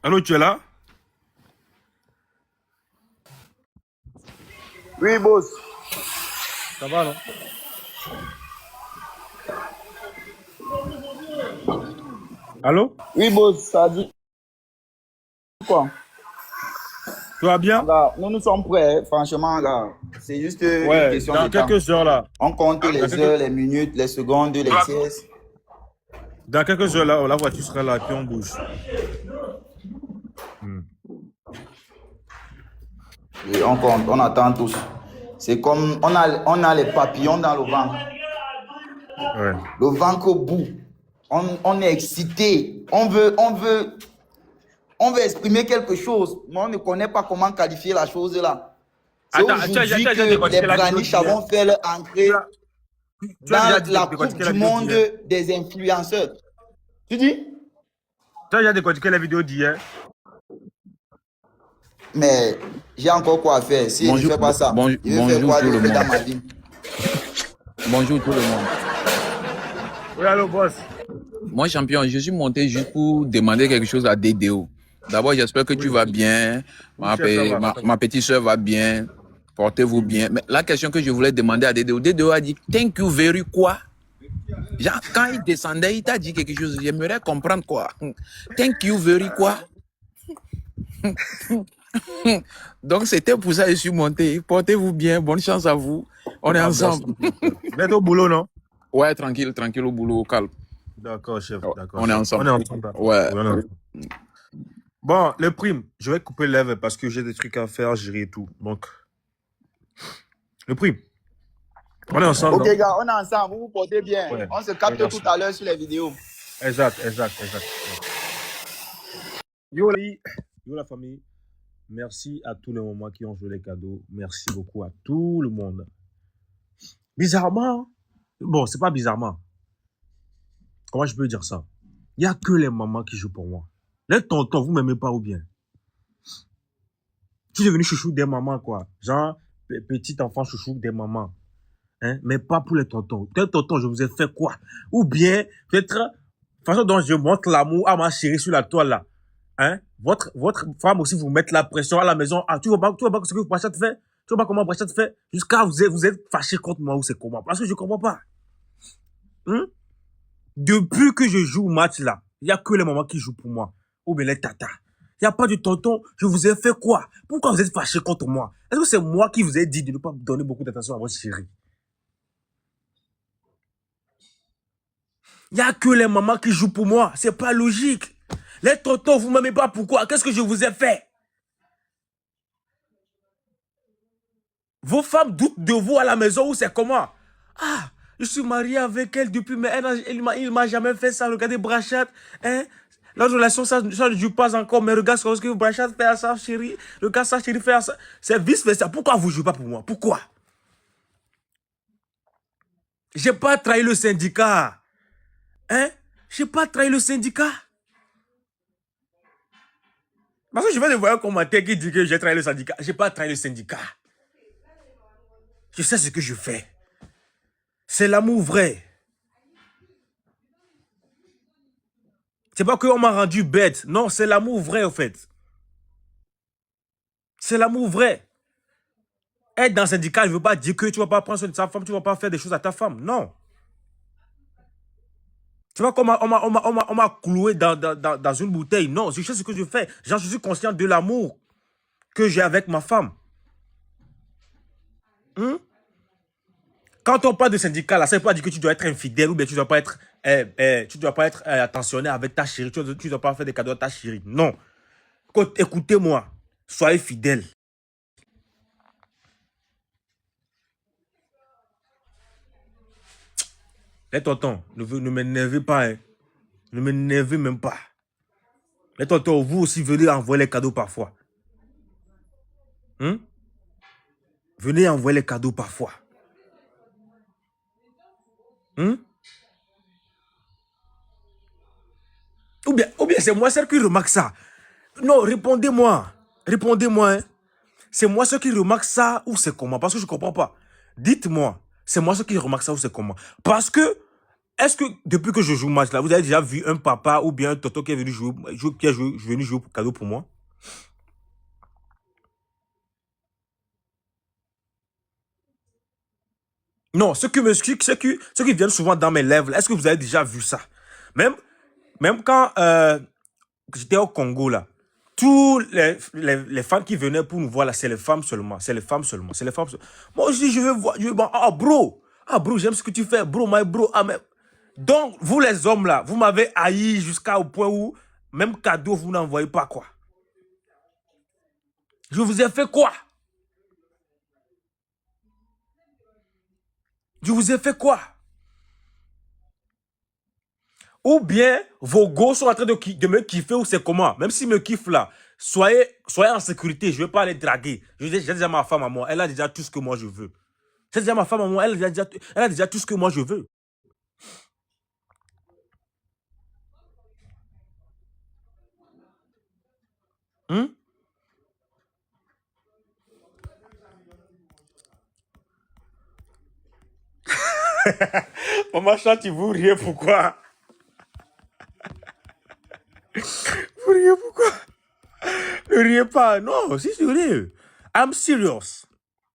Allô, tu es là? Oui, boss. Ça va, non? Allô? Oui, boss, ça dit. Quoi? Tu vas bien? Regarde, nous sommes prêts, hein. Franchement, regarde. C'est juste une Ouais, question dans de temps. quelques heures là. On compte les Dans heures, quelques, les minutes, les secondes, les sièges. dans quelques heures là, la voiture sera là et puis on bouge. Et on compte, on attend tous. C'est comme on a les papillons dans le ventre. Ouais. Le ventre au bout. On est excité. On veut exprimer quelque chose, mais on ne connaît pas comment qualifier la chose là. C'est Attends, tu as aujourd'hui déjà que décortiqué les la vidéo Braniches d'hier? vont faire leur entrée Tu as dans déjà la Coupe décortiqué la du vidéo monde d'hier? des influenceurs. Tu dis? Tu as déjà décortiqué la vidéo d'hier? Mais j'ai encore quoi à faire. Si je ne fais pas ça, je vais faire Bonjour quoi tout le d'autre dans monde. ma vie? Bonjour tout le monde. Oui, allô, boss. Moi, champion, je suis monté juste pour demander quelque chose à DDO. D'abord, j'espère que tu vas bien. Oui, chef, ça va. Ma petite soeur va bien. Portez-vous bien. Mais la question que je voulais demander à DDO, DDO a dit thank you very quoi? Genre, quand il descendait, il t'a dit quelque chose. J'aimerais comprendre quoi. Thank you very quoi? Donc, c'était pour ça que je suis monté. Portez-vous bien. Bonne chance à vous. On est Ah, ensemble. merci. Vous êtes au boulot, non? Ouais, tranquille, tranquille au boulot, au calme. D'accord, chef. D'accord, On est chef. ensemble. On est ensemble. D'accord. Ouais. Oui, on est ensemble. Bon, les primes, je vais couper l'ève parce que j'ai des trucs à faire, gérer et tout. Donc, le prime, on est ensemble, Ok, non? gars, on est ensemble. Vous vous portez bien. Ouais, On se on est capte tout ensemble. à l'heure sur les vidéos. Exact. Yo, la famille. Merci à tous les moments qui ont joué les cadeaux. Merci beaucoup à tout le monde. Bizarrement, bon, c'est pas bizarrement. Comment je peux dire ça? Il n'y a que les mamans qui jouent pour moi. Les tontons, vous m'aimez pas ou bien? Je suis devenu chouchou des mamans, quoi. Genre, petit enfant chouchou des mamans. Hein? Mais pas pour les tontons. Les tontons, je vous ai fait quoi? Ou bien, peut-être, façon dont je montre l'amour à ma chérie sur la toile, là. Hein? Votre femme aussi vous met la pression à la maison. Ah, tu vois pas ce que Brachat fait? Tu vois pas comment Brachat fait? Jusqu'à vous êtes fâché contre moi ou c'est comment? Parce que je comprends pas. Hein? Depuis que je joue au match là, il n'y a que les mamans qui jouent pour moi. Ou bien les tatas. Il n'y a pas de tonton. Je vous ai fait quoi? Pourquoi vous êtes fâché contre moi? Est-ce que c'est moi qui vous ai dit de ne pas donner beaucoup d'attention à votre chérie? Il n'y a que les mamans qui jouent pour moi. C'est pas logique. Les tontons, vous ne m'aimez pas. Pourquoi? Qu'est-ce que je vous ai fait? Vos femmes doutent de vous à la maison ou c'est comment? Ah, je suis marié avec elle depuis, mais il m'a jamais fait ça. Regardez Brachat, hein? La relation, ça ne joue pas encore, mais regarde ce que Brachat fait à sa chérie. Regarde sa chérie fait à ça. C'est vice-versa. Pourquoi vous ne jouez pas pour moi? Pourquoi? J'ai pas trahi le syndicat. Hein? J'ai pas trahi le syndicat. Parce que je viens de voir un commentaire qui dit que j'ai trahi le syndicat. J'ai pas trahi le syndicat. Je sais ce que je fais. C'est l'amour vrai. C'est pas qu'on m'a rendu bête. Non, c'est l'amour vrai, en fait. C'est l'amour vrai. Être dans un syndicat, ne veut pas dire que tu ne vas pas prendre soin de ta femme, tu ne vas pas faire des choses à ta femme. Non. Tu vois qu'on m'a cloué dans une bouteille. Non, je sais ce que je fais. J'en suis conscient de l'amour que j'ai avec ma femme. Hein? Quand on parle de syndicat, là, ça ne veut pas dire que tu dois être infidèle ou bien tu ne dois pas être attentionné avec ta chérie. Tu ne dois pas faire des cadeaux à ta chérie. Non. Écoutez-moi. Soyez fidèles. Les tontons, ne m'énervez pas. Hein. Ne m'énervez même pas. Les tontons, vous aussi, venez envoyer les cadeaux parfois. Hein? Venez envoyer les cadeaux parfois. Hein? Ou bien c'est moi seul qui remarque ça. Non, répondez-moi. Répondez-moi. Hein? C'est moi seul qui remarque ça ou c'est comment? Parce que je ne comprends pas. Dites-moi. C'est moi seul qui remarque ça ou c'est comment? Parce que, est-ce que depuis que je joue au match là, vous avez déjà vu un papa ou bien un tonton qui est venu jouer pour cadeau pour moi? Non, ceux qui viennent souvent dans mes lèvres, est-ce que vous avez déjà vu ça? Même quand j'étais au Congo là, tous les fans qui venaient pour nous voir là, c'est les femmes seulement. C'est les femmes seulement. C'est les femmes seulement. Moi aussi, je veux voir. Bro. Ah, bro, j'aime ce que tu fais. Bro, my bro. Ah, mais... Donc, vous les hommes là, vous m'avez haï jusqu'au point où même cadeau, vous n'envoyez pas quoi. Je vous ai fait quoi? Je vous ai fait quoi? Ou bien vos gosses sont en train de me kiffer ou c'est comment? Même s'ils me kiffent là, soyez en sécurité. Je ne vais pas les draguer. J'ai déjà ma femme à moi. Elle a déjà tout ce que moi je veux. J'ai déjà ma femme à moi. Elle a déjà tout ce que moi je veux. Maman chante, vous riez pourquoi? Vous riez pourquoi? Ne riez pas. Non, c'est sérieux. I'm serious.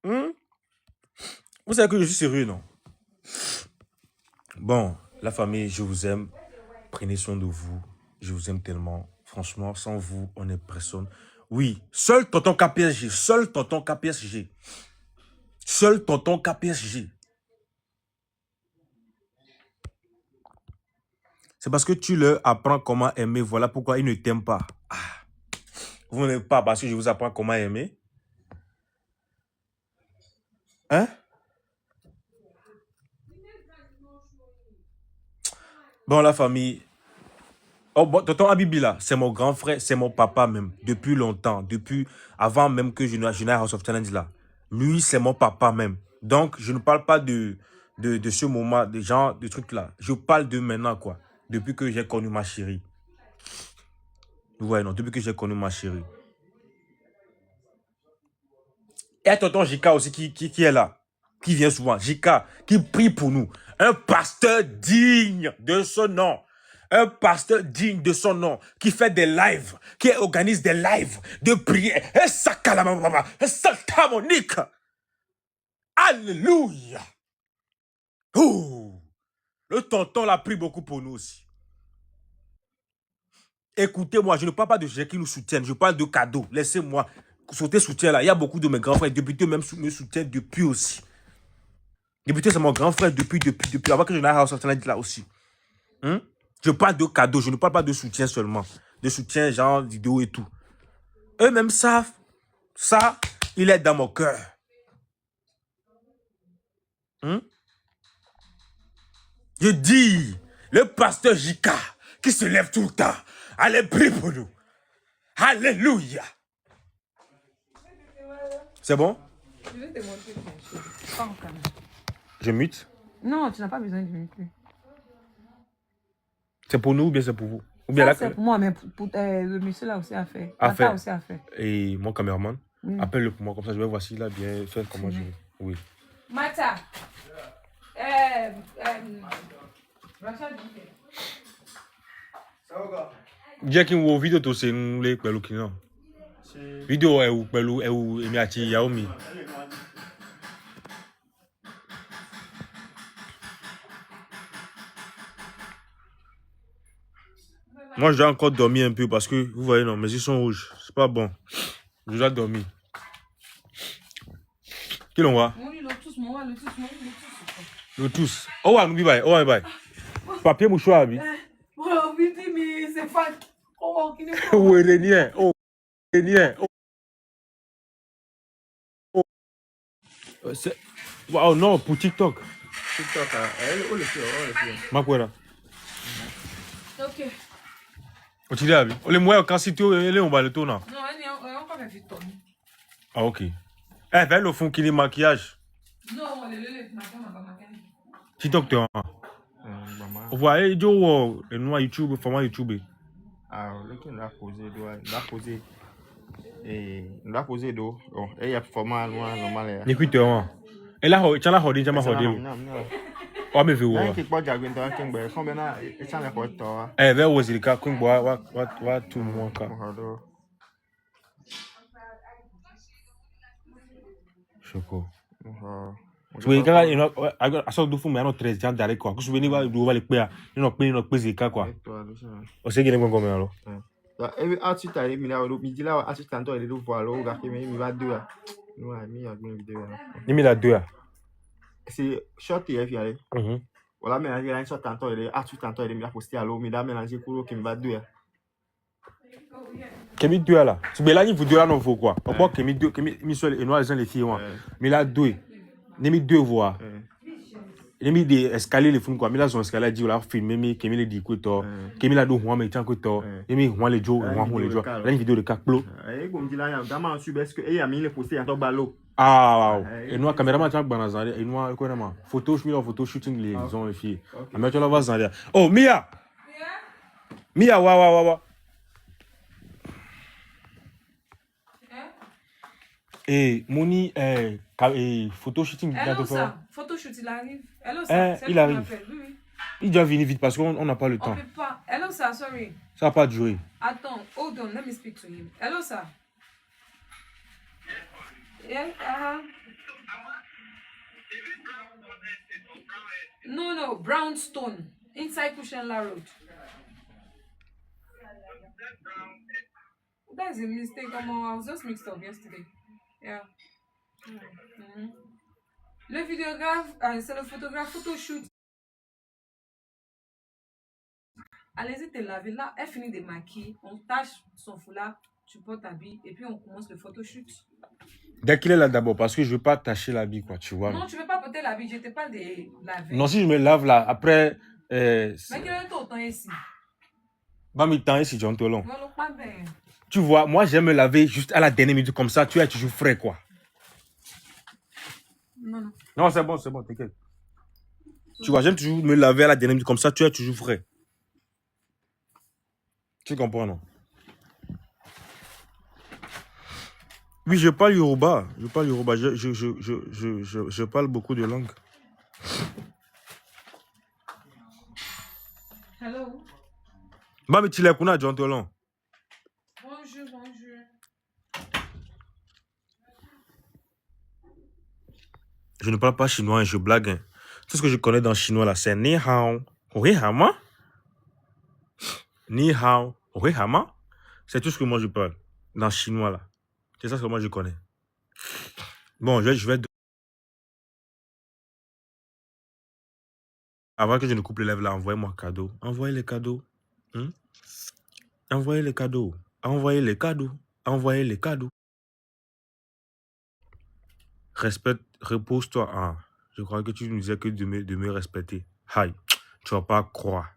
Vous savez que je suis sérieux, non? Bon, la famille, je vous aime. Prenez soin de vous. Je vous aime tellement. Franchement, sans vous, on est personne. Oui, seul tonton KPSG. Seul tonton KPSG. Seul tonton KPSG. C'est parce que tu leur apprends comment aimer. Voilà pourquoi ils ne t'aiment pas. Ah. Vous n'aimez pas parce que je vous apprends comment aimer. Hein? Bon, la famille. Oh, bon, tonton Abibi là, c'est mon grand frère, c'est mon papa même. Depuis longtemps. Depuis avant même que je n'aille à House of Challenge là. Lui, c'est mon papa même. Donc, je ne parle pas de ce moment, de genre, de trucs là. Je parle de maintenant quoi. Depuis que j'ai connu ma chérie. Vous voyez, non, depuis que j'ai connu ma chérie. Et tonton Jika aussi qui est là. Qui vient souvent. Jika, qui prie pour nous. Un pasteur digne de son nom. Un pasteur digne de son nom. Qui fait des lives. Qui organise des lives de prière. Et ça calamama. Et ça Monique. Alléluia. Ouh. Le tonton l'a pris beaucoup pour nous aussi. Écoutez-moi, je ne parle pas de gens qui nous soutiennent. Je parle de cadeaux. Laissez-moi sauter soutien là. Il y a beaucoup de mes grands frères. Députés même me soutiennent depuis aussi. Député, c'est mon grand frère depuis avant que je n'aille à House of Challenge là aussi. Je parle de cadeaux. Je ne parle pas de soutien seulement. De soutien genre vidéo et tout. Eux-mêmes savent. Ça, il est dans mon cœur. Je dis, le pasteur Jika, qui se lève tout le temps, allez, prie pour nous. Alléluia. C'est bon? Je vais te montrer quelque chose. Pas en caméra. Je mute? Non, tu n'as pas besoin de muter. C'est pour nous ou bien c'est pour vous? Ou bien Ça, là, c'est pour moi, mais pour le monsieur là aussi a fait. A fait. Aussi a fait. Et mon caméraman, appelle-le pour moi, comme ça je vais voir s'il a bien fait comment je veux. Oui. Mata. Jẹ́ kí n wo fídíò tó ṣe ń lé pẹ̀lú kìnnà. Fídíò ẹ̀wù pẹ̀lú èmi àti ìyàwó mi. Moi, je dois encore dormir un peu parce que, vous voyez, non, mes yeux sont rouges. C'est pas bon. Je dois dormir. Qui l'on voit? Le tous. Oh, ouais, n'oublie pas. Oh, ouais, bye. Papier mouchoir, oui. Oh, oui, mais c'est fan. Oh, qui n'est pas. Oh, Renien. Oh, Renien. Oh. Oh, non, pour TikTok. TikTok, elle, le fait. Ma quoi là? Ok. O ti rí àbí? O lè mú ẹ̀ kan sí tí eléyìí balẹ̀ tó náà. Non, elle est encore fait vite. Ah, ok. Ẹ fẹ́ lò fún kíní maquillage. Non, elle est maquillage. TikTok tẹ̀ wọ́n. O voit ijó wọ ẹnu wa YouTube, format YouTube. Ah, lequel l'a posé, l'a posé d'eau. Bon, et il y a format normal. Ní kí tẹ̀ wọ́n. Ẹ láhọ̀ ìtsálá họ̀ dé ìtsá máa họ̀ dé o. Ọ mi fi wò wá. Ẹ fẹ́ wò sí ká kún bọ̀ wá tún mú wọn ká. Ṣoko. Ṣùgbọ́n ìkára asọ́dún fún mi àná 13 jan darí kọ́. Kúsùgbọ́n ní wàá lè pé à nínú pé sí ká kọ́. Ọ̀sẹ̀ gẹ́gẹ́ gbọ́ngàn mi àlọ́. Ensuite, il dit là, ensuite, tantôt, il est voir là, regarde, il va deux. Ouais, il y a une vidéo. Il met la 2. C'est short et il allait. Mhm. Voilà, mais il y a une sorte tantôt, il est ensuite, tantôt, il est posté à l'eau, mais là, mélanger pour qu'il va deux. Kemi 2 là. Mais là, il vous 2 là, non, faut quoi. On voit Kemi 2, Kemi seul et noir, les gens, les filles, mais là, 2. Il met 2 voix. Il met des escaliers, les fous, quoi. Mais là, son escalier, dit, voilà, filmer, mais Kemi les dit, quoi, toi. Kemi là, donc, mais tiens, quoi, toi. Il met, les jours, les jours. Là, une vidéo de 4 plots. Et comme dit là, il y a un gamin sur, est-ce que, il a mis les postés à ton ballot. Ah, wow. Et nous, caméraman, tu as banazan. Et nous, quoi, non, photo, je mets en photo shooting, les gens, les filles. Mais tu vas voir ça. Oh, Mia! Mia, wa. Et Moni, photo shooting, Hello, ça. Photoshoot, il arrive. Hello, ça. Il arrive. Oui. Il doit venir vite parce qu'on n'a pas le On temps. peut pas. Hello, ça, sorry. Ça va pas durer. Attends, hold on, let me speak to him. Hello, sir. Yeah, No, brownstone. Inside Kushenla Road. That's a mistake. I was just mixed up yesterday. Yeah. Mhm. Le vidéographe, c'est le photographe photoshoot. Allez-y te laver. Là, elle finit de maquiller. On tâche son foulard, tu portes ta bille et puis on commence le photoshoot. Dès qu'il est là d'abord, parce que je veux pas tacher l'habit, quoi, tu vois. Non, tu veux pas porter la bille, je te parle de laver. Non, si je me lave là, après. Mais quel est ton temps ici? Bah, mi temps ici, John Tolon. Non, pas bien. Tu vois, moi, j'aime me laver juste à la dernière minute, comme ça, tu es toujours frais, quoi. Non. Non, c'est bon, t'inquiète. Tu vois, j'aime toujours me laver à la dernière minute, comme ça, tu es toujours frais. Tu comprends, non? Oui, je parle Yoruba. Je parle beaucoup de langues. Hello. Bah, mais tu l'as connu, John Tolon. Bonjour. Je ne parle pas chinois et je blague. Hein. Tout ce que je connais dans le chinois, là, c'est Ni hao, Hoi hama. Ni hao, Hoi hama. C'est tout ce que moi je parle dans le chinois, là. C'est ça que moi je connais. Bon, je vais... Avant que je ne coupe les lèvres, là, envoyez-moi un cadeau. Envoyez les cadeaux. Envoyez les cadeaux. Respecte, repose-toi. Ah, je crois que tu nous disais que de me respecter. Aïe, tu vas pas croire.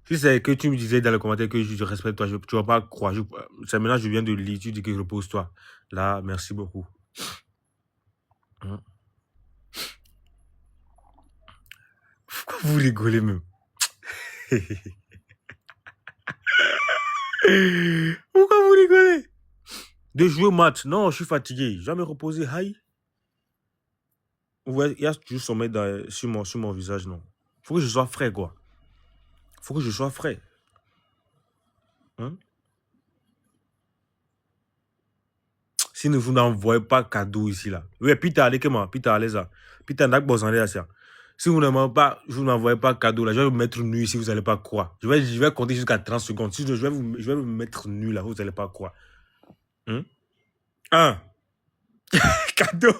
Si c'est que tu me disais dans les commentaires que je respecte toi, tu vas pas croire. C'est maintenant que je viens de lire, tu dis que repose-toi. Là, merci beaucoup. Pourquoi vous rigolez même? Pourquoi vous rigolez? De jouer au match. Non, je suis fatigué. Je vais me reposer. Aïe. Ouais, il y a toujours sommeil sur mon visage, non. Faut que je sois frais, quoi. Faut que je sois frais. Si vous n'envoyez pas cadeau ici, là. Oui, Peter, allez, comment? Peter, allez, ça. Peter, n'a pas besoin de ça. Si vous n'envoyez pas cadeau, là, je vais vous mettre nu si vous n'allez pas croire. Je vais compter jusqu'à 30 secondes. Si je vais vous mettre nu, là, vous n'allez pas croire. 1. Cadeau.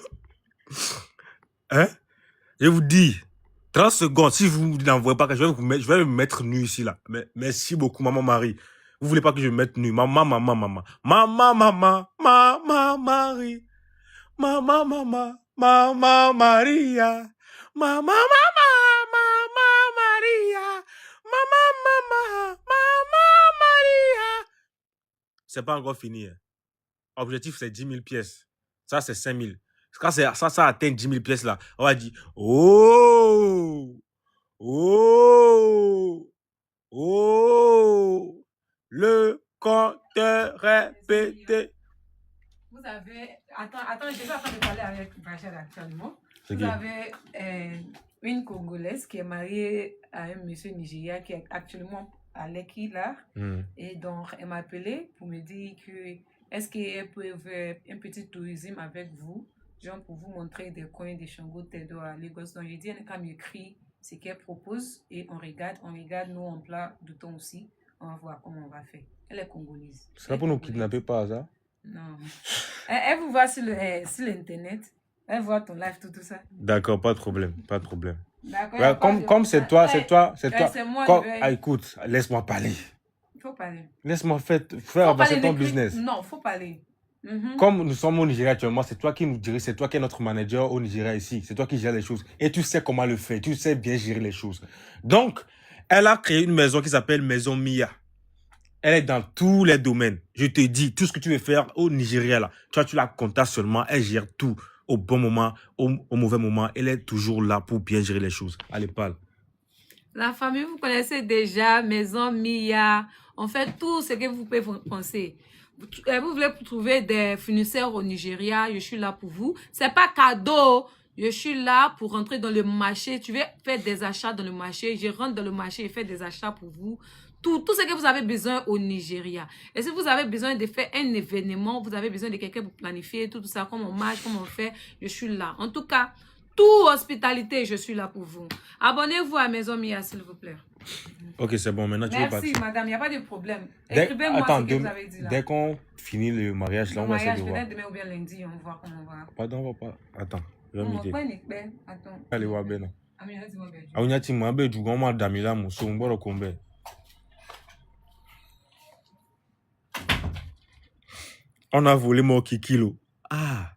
Hein? Je vous dis, 30 secondes, si vous n'envoyez pas cadeau, je vais me mettre nu ici, là. Mais, merci beaucoup, maman Marie. Vous voulez pas que je me mette nu? Maman. Marie. Maman Maria. Maman Maria. Maman Maria. C'est pas encore fini. Hein. Objectif, c'est 10 000 pièces. Ça, c'est 5 000. Quand ça atteint 10 000 pièces, là, on va dire, le compteur répété. Vous avez... Attends, je suis en train de parler avec Rachel actuellement. Vous avez une Congolaise qui est mariée à un monsieur Nigeria qui est actuellement à Lekki, là. Et donc, elle m'a appelé pour me dire que est-ce qu'elle peut faire un petit tourisme avec vous, genre pour vous montrer des coins de Shango Tedo à Lagos. Donc, j'ai dit, elle a m'écrit ce qu'elle propose et on regarde, nous, en plat de temps aussi. On va voir comment on va faire. Elle est congolaise. C'est pas pour nous kidnapper par hasard. Non. Elle vous voit sur l'internet. Elle voit ton live, tout ça. D'accord, pas de problème, pas de problème. D'accord. Ouais, comme c'est toi, c'est toi. C'est moi, Écoute, laisse-moi parler. Il faut parler. Laisse-moi faire avancer ton business. Non, il faut parler. Comme nous sommes au Nigeria actuellement, c'est toi qui nous dirais, c'est toi qui es notre manager au Nigeria ici. C'est toi qui gères les choses. Et tu sais comment le faire. Tu sais bien gérer les choses. Donc, elle a créé une maison qui s'appelle Maison Mia. Elle est dans tous les domaines. Je te dis, tout ce que tu veux faire au Nigeria, là, toi, tu la contactes seulement. Elle gère tout au bon moment, au mauvais moment. Elle est toujours là pour bien gérer les choses. Allez, parle. La famille, vous connaissez déjà, Maison Mia. On fait tout ce que vous pouvez penser. Vous voulez trouver des fournisseurs au Nigeria, je suis là pour vous. C'est pas cadeau. Je suis là pour rentrer dans le marché. Tu veux faire des achats dans le marché. Je rentre dans le marché et fais des achats pour vous. Tout ce que vous avez besoin au Nigeria. Et si vous avez besoin de faire un événement, vous avez besoin de quelqu'un pour planifier tout ça, comment on marche, comment on fait, je suis là. En tout cas, toute hospitalité, je suis là pour vous. Abonnez-vous à Maison Mia, s'il vous plaît. Ok, c'est bon. Maintenant, tu veux partir. Merci, madame. Il n'y a pas de problème. Écrivez-moi ce que vous avez dit là. Dès qu'on finit le mariage, là, on va essayer de voir. Demain ou bien lundi, on va voir comment on va. Pardon, on va pas. Attends, je vais On m'aider. va pas une expert. Attends. Allez, voir Ben. Amina, dis-moi bien. Aounyati Mwabe, du grand Damila, Mousso, Mboro Kombe. On a volé mon kikilo. Ah,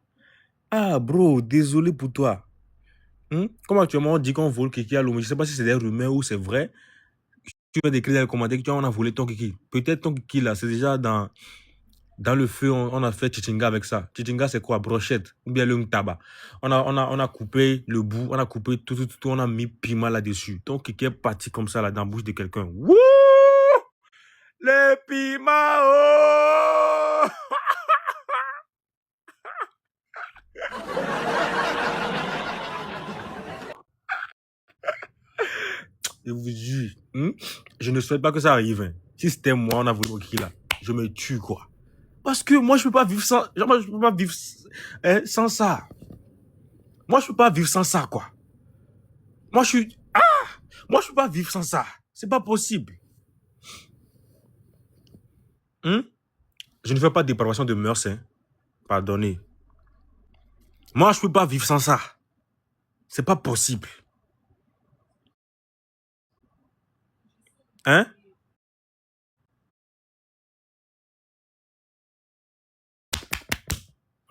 bro, désolé pour toi. Comme actuellement on dit qu'on vole kiki à l'eau, mais je ne sais pas si c'est des rumeurs ou c'est vrai. Tu vas décrire dans les commentaires que on a volé ton kiki. Peut-être ton kiki là, c'est déjà dans le feu, on a fait chichinga avec ça. Chichinga, c'est quoi? Brochette ou bien le tabac. On a coupé le bout, on a coupé tout, on a mis piment là-dessus. Ton kiki est parti comme ça là dans la bouche de quelqu'un. Wouh! Le piment, oh! Je vous jure, je ne souhaite pas que ça arrive. Hein. Si c'était moi, on a voulu qui là, je me tue quoi. Parce que moi, je peux pas vivre sans, moi, je peux pas vivre sans ça. Moi, je peux pas vivre sans ça quoi. Moi, je peux pas vivre sans ça. C'est pas possible. Je ne fais pas de dépravation de mœurs, hein. Pardonnez. Moi, je peux pas vivre sans ça. C'est pas possible. Hein?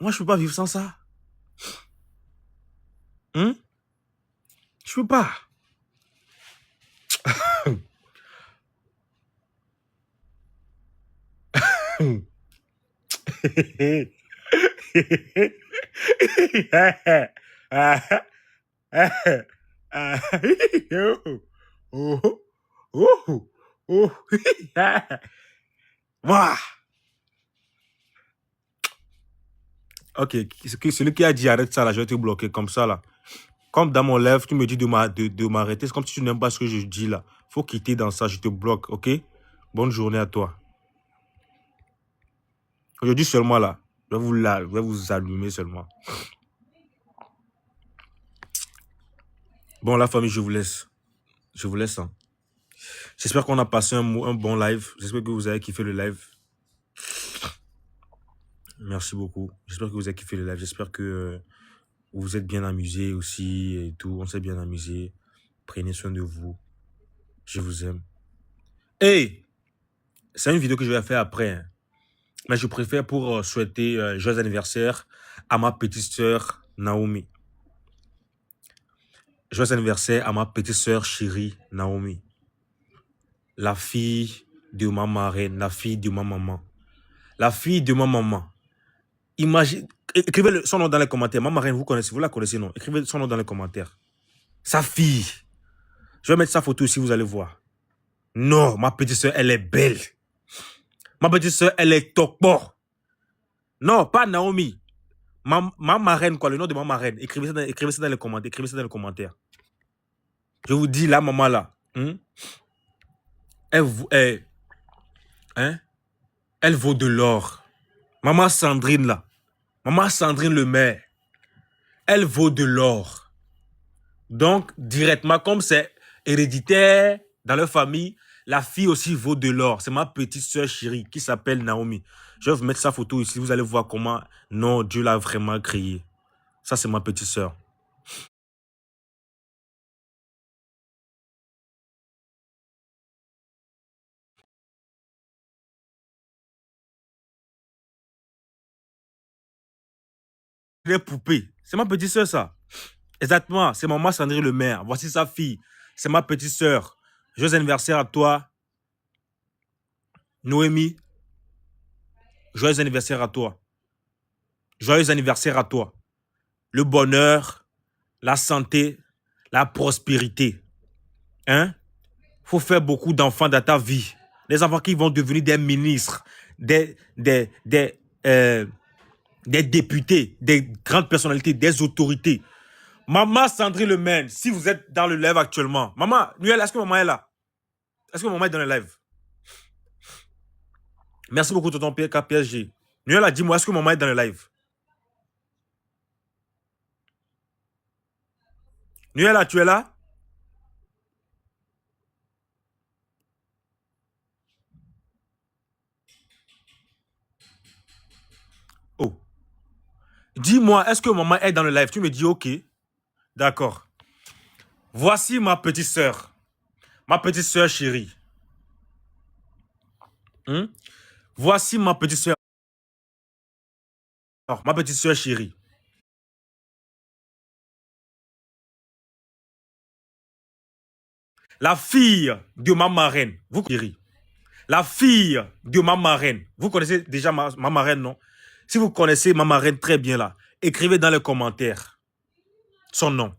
Moi, je peux pas vivre sans ça. Je peux pas. Ok, celui qui a dit arrête ça là, je vais te bloquer comme ça là. Comme dans mon live, tu me dis de m'arrêter, c'est comme si tu n'aimes pas ce que je dis là. Faut quitter dans ça, je te bloque, ok? Bonne journée à toi. Aujourd'hui seulement là, je vais vous allumer seulement. Bon, la famille, je vous laisse. Je vous laisse. Hein. J'espère qu'on a passé un bon live. J'espère que vous avez kiffé le live. Merci beaucoup. J'espère que vous avez kiffé le live. J'espère que vous vous êtes bien amusés aussi et tout. On s'est bien amusé. Prenez soin de vous. Je vous aime. Hey! C'est une vidéo que je vais faire après. Hein. Mais je préfère pour souhaiter joyeux anniversaire à ma petite sœur Naomi. Joyeux anniversaire à ma petite sœur chérie Naomi. La fille de ma marraine, la fille de ma maman. La fille de ma maman. Imagine, écrivez son nom dans les commentaires. Ma marraine, vous la connaissez, non? Écrivez son nom dans les commentaires. Sa fille. Je vais mettre sa photo ici, vous allez voir. Non, ma petite soeur, elle est belle. Ma petite soeur, elle est topo. Non, pas Naomi. Ma marraine, quoi, le nom de ma marraine. Écrivez ça dans les commentaires. Écrivez ça dans les commentaires. Je vous dis, la maman là. Elle vaut de l'or. Maman Sandrine là. Maman Sandrine le maire. Elle vaut de l'or. Donc, directement, comme c'est héréditaire dans leur famille, La fille aussi vaut de l'or. C'est ma petite sœur chérie qui s'appelle Naomi. Je vais vous mettre sa photo ici. Vous allez voir comment, non, Dieu l'a vraiment créée. Ça, c'est ma petite sœur. Les poupées. C'est ma petite sœur, ça. Exactement. C'est maman Sandrine Le Maire. Voici sa fille. C'est ma petite sœur. Joyeux anniversaire à toi, Noémie. Joyeux anniversaire à toi. Joyeux anniversaire à toi. Le bonheur, la santé, la prospérité. Hein? Faut faire beaucoup d'enfants dans ta vie. Des enfants qui vont devenir des ministres, des députés, des grandes personnalités, des autorités. Maman Sandrine Le Maire, si vous êtes dans le live actuellement, maman, Nuel, est-ce que maman est là? Est-ce que maman est dans le live? Merci beaucoup, tonton PK PSG. Nuel a dit, moi, est-ce que maman est dans le live? Nuel, tu es là? Oh. Dis-moi, est-ce que maman est dans le live? Tu me dis, ok. D'accord. Voici ma petite sœur. Ma petite sœur chérie. Voici ma petite sœur. Ma petite sœur chérie. La fille de ma marraine. Vous chérie. La fille de ma marraine. Vous connaissez déjà ma marraine, non? Si vous connaissez ma marraine très bien là, écrivez dans les commentaires son nom.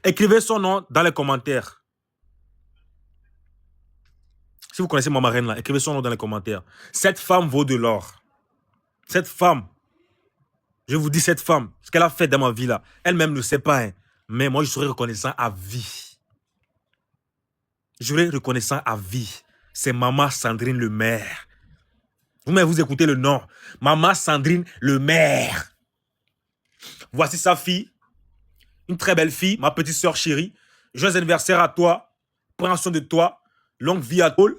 Écrivez son nom dans les commentaires. Si vous connaissez ma marraine là, écrivez son nom dans les commentaires. Cette femme vaut de l'or. Cette femme, je vous dis cette femme, ce qu'elle a fait dans ma vie là, elle-même ne sait pas, hein, mais moi je serai reconnaissant à vie. Je serai reconnaissant à vie. C'est maman Sandrine Le Maire. Vous écoutez le nom. Maman Sandrine Le Maire. Voici sa fille. Une très belle fille, ma petite soeur chérie. Joyeux anniversaire à toi. Prends soin de toi. Longue vie à toi.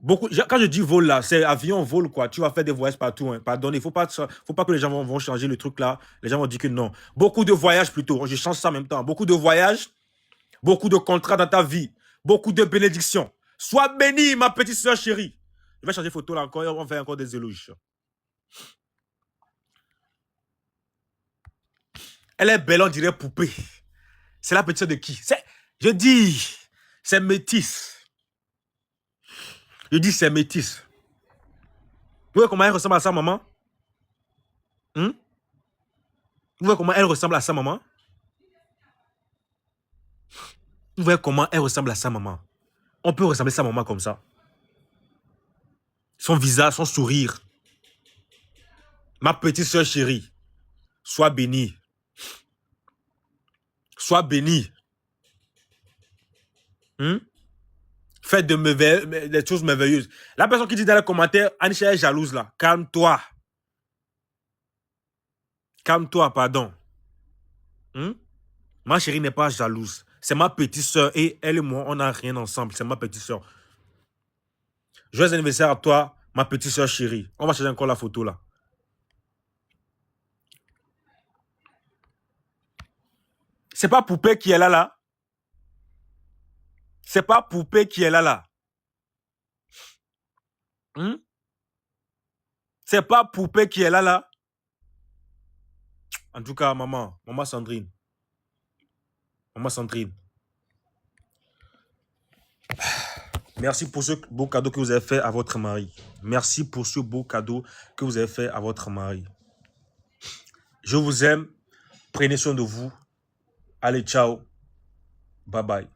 Quand je dis vol là, c'est avion, vol quoi. Tu vas faire des voyages partout. Hein. Pardon, il ne faut pas que les gens vont changer le truc là. Les gens vont dire que non. Beaucoup de voyages plutôt. Je change ça en même temps. Beaucoup de voyages. Beaucoup de contrats dans ta vie. Beaucoup de bénédictions. Sois bénie, ma petite soeur chérie. Je vais changer photo là encore. On va faire encore des éloges. Elle est belle, on dirait poupée. C'est la petite soeur de qui? Je dis, c'est métisse. Je dis, c'est métisse. Vous voyez comment elle ressemble à sa maman? Vous voyez comment elle ressemble à sa maman? Vous voyez comment elle ressemble à sa maman? On peut ressembler à sa maman comme ça. Son visage, son sourire. Ma petite soeur chérie, sois bénie. Sois bénie. Faites des choses merveilleuses. La personne qui dit dans les commentaires, Anisha est jalouse là. Calme-toi. Calme-toi, pardon. Ma chérie n'est pas jalouse. C'est ma petite soeur et elle et moi, on n'a rien ensemble. C'est ma petite soeur. Joyeux anniversaire à toi, ma petite soeur chérie. On va changer encore la photo là. C'est pas poupée qui est là. C'est pas poupée qui est là. C'est pas poupée qui est là. En tout cas, maman Sandrine. Maman Sandrine. Merci pour ce beau cadeau que vous avez fait à votre mari. Merci pour ce beau cadeau que vous avez fait à votre mari. Je vous aime. Prenez soin de vous. Allez, ciao. Bye bye.